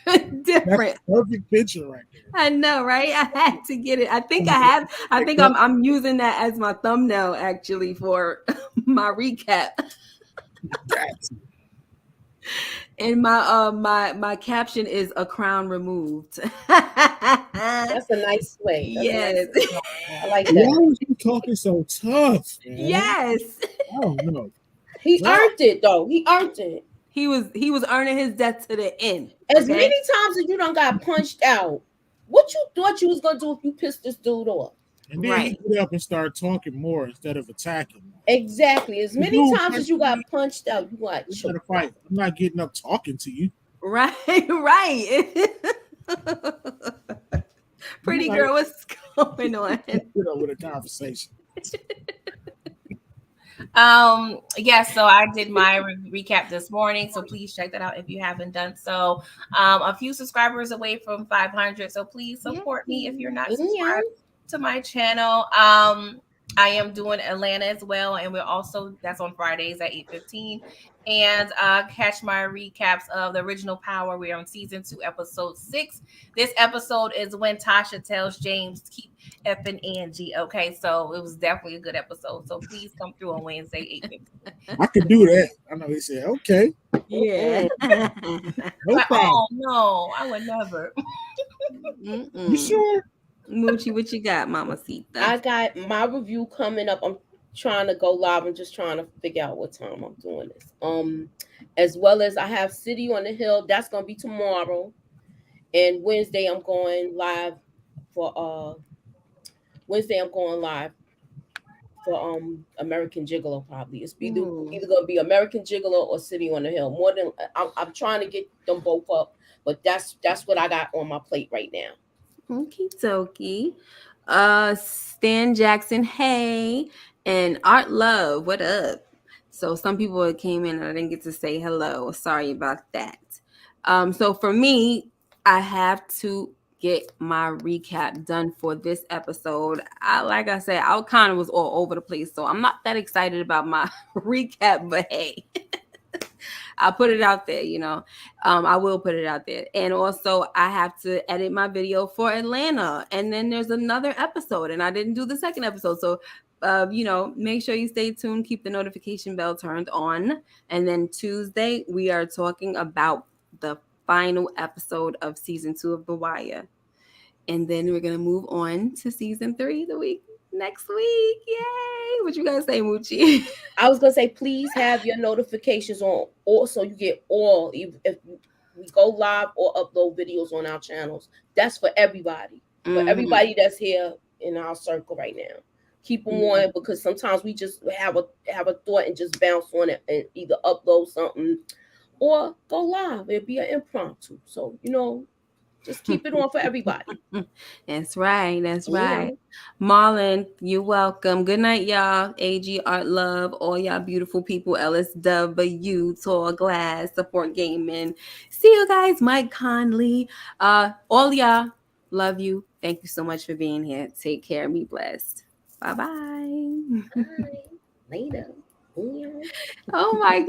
That's different. a perfect picture right there. I know, right? I had to get it. I think I I'm have. I think picked up. I'm using that as my thumbnail actually for my recap. That. And my caption is a crown removed. That's a nice way. That's a Yes. nice. I like Why that. was you talking so tough, man? Yes. I don't know. He Well, earned it though. He earned it. He was earning his debt to the end. As Okay. many times as you done got punched out, what you thought you was gonna do if you pissed this dude off? and then he Right. get up and start talking more instead of attacking. Exactly. As The many dude times as punched you me. got punched out, you got We got to choked fight. out. I'm not getting up talking to you. Right. Right. I'm Pretty like, girl, what's going on? with a conversation. Yeah, so I did my recap this morning, so please check that out if you haven't done so. A few subscribers away from 500, so please support me if you're not Yeah. subscribed to my channel. I am doing Atlanta as well, and we're also, that's on Fridays at 8:15. And catch my recaps of the original Power. We're on season 2, episode 6. This episode is when Tasha tells James to keep effing Angie. Okay, so it was definitely a good episode. So please come through on Wednesday, 8:15. I could do that. I know he said, okay. Yeah. No Like, problem. oh no, I would never. You Mm-mm. sure? Moochie, what you got, Mamacita? I got my review coming up. I'm trying to go live. I'm just trying to figure out what time I'm doing this. As well as I have City on the Hill. That's gonna be tomorrow. And for Wednesday I'm going live for American Gigolo probably. It's Ooh. either gonna be American Gigolo or City on the Hill. More than I'm trying to get them both up, but that's what I got on my plate right now. Okie dokie. Stan Jackson, hey. And Art Love, what up? So some people came in and I didn't get to say hello. Sorry about that. So for me, I have to get my recap done for this episode. Like I said, I kind of was all over the place, so I'm not that excited about my recap, but hey. I'll put it out there, I will put it out there. And also, I have to edit my video for Atlanta. And then there's another episode, and I didn't do the second episode. So, make sure you stay tuned, keep the notification bell turned on. And then Tuesday, we are talking about the final episode of season 2 of The Wire. And then we're going to move on to season 3 the week next week. Yay! What you guys say, Moochie? I was gonna say, please have your notifications on, also you get all. If we go live or upload videos on our channels, that's for everybody. For everybody that's here in our circle right now, keep them on, because sometimes we just have a thought and just bounce on it and either upload something or go live. It'll be an impromptu. So just keep it on for everybody. That's right. That's You right. know. Marlon, you're welcome. Good night, y'all. AG, Art Love, all y'all beautiful people. LSW, Tall Glass, Support Gaming. See you guys. Mike Conley. All y'all, love you. Thank you so much for being here. Take care. Be blessed. Bye bye. Bye. Later. Oh my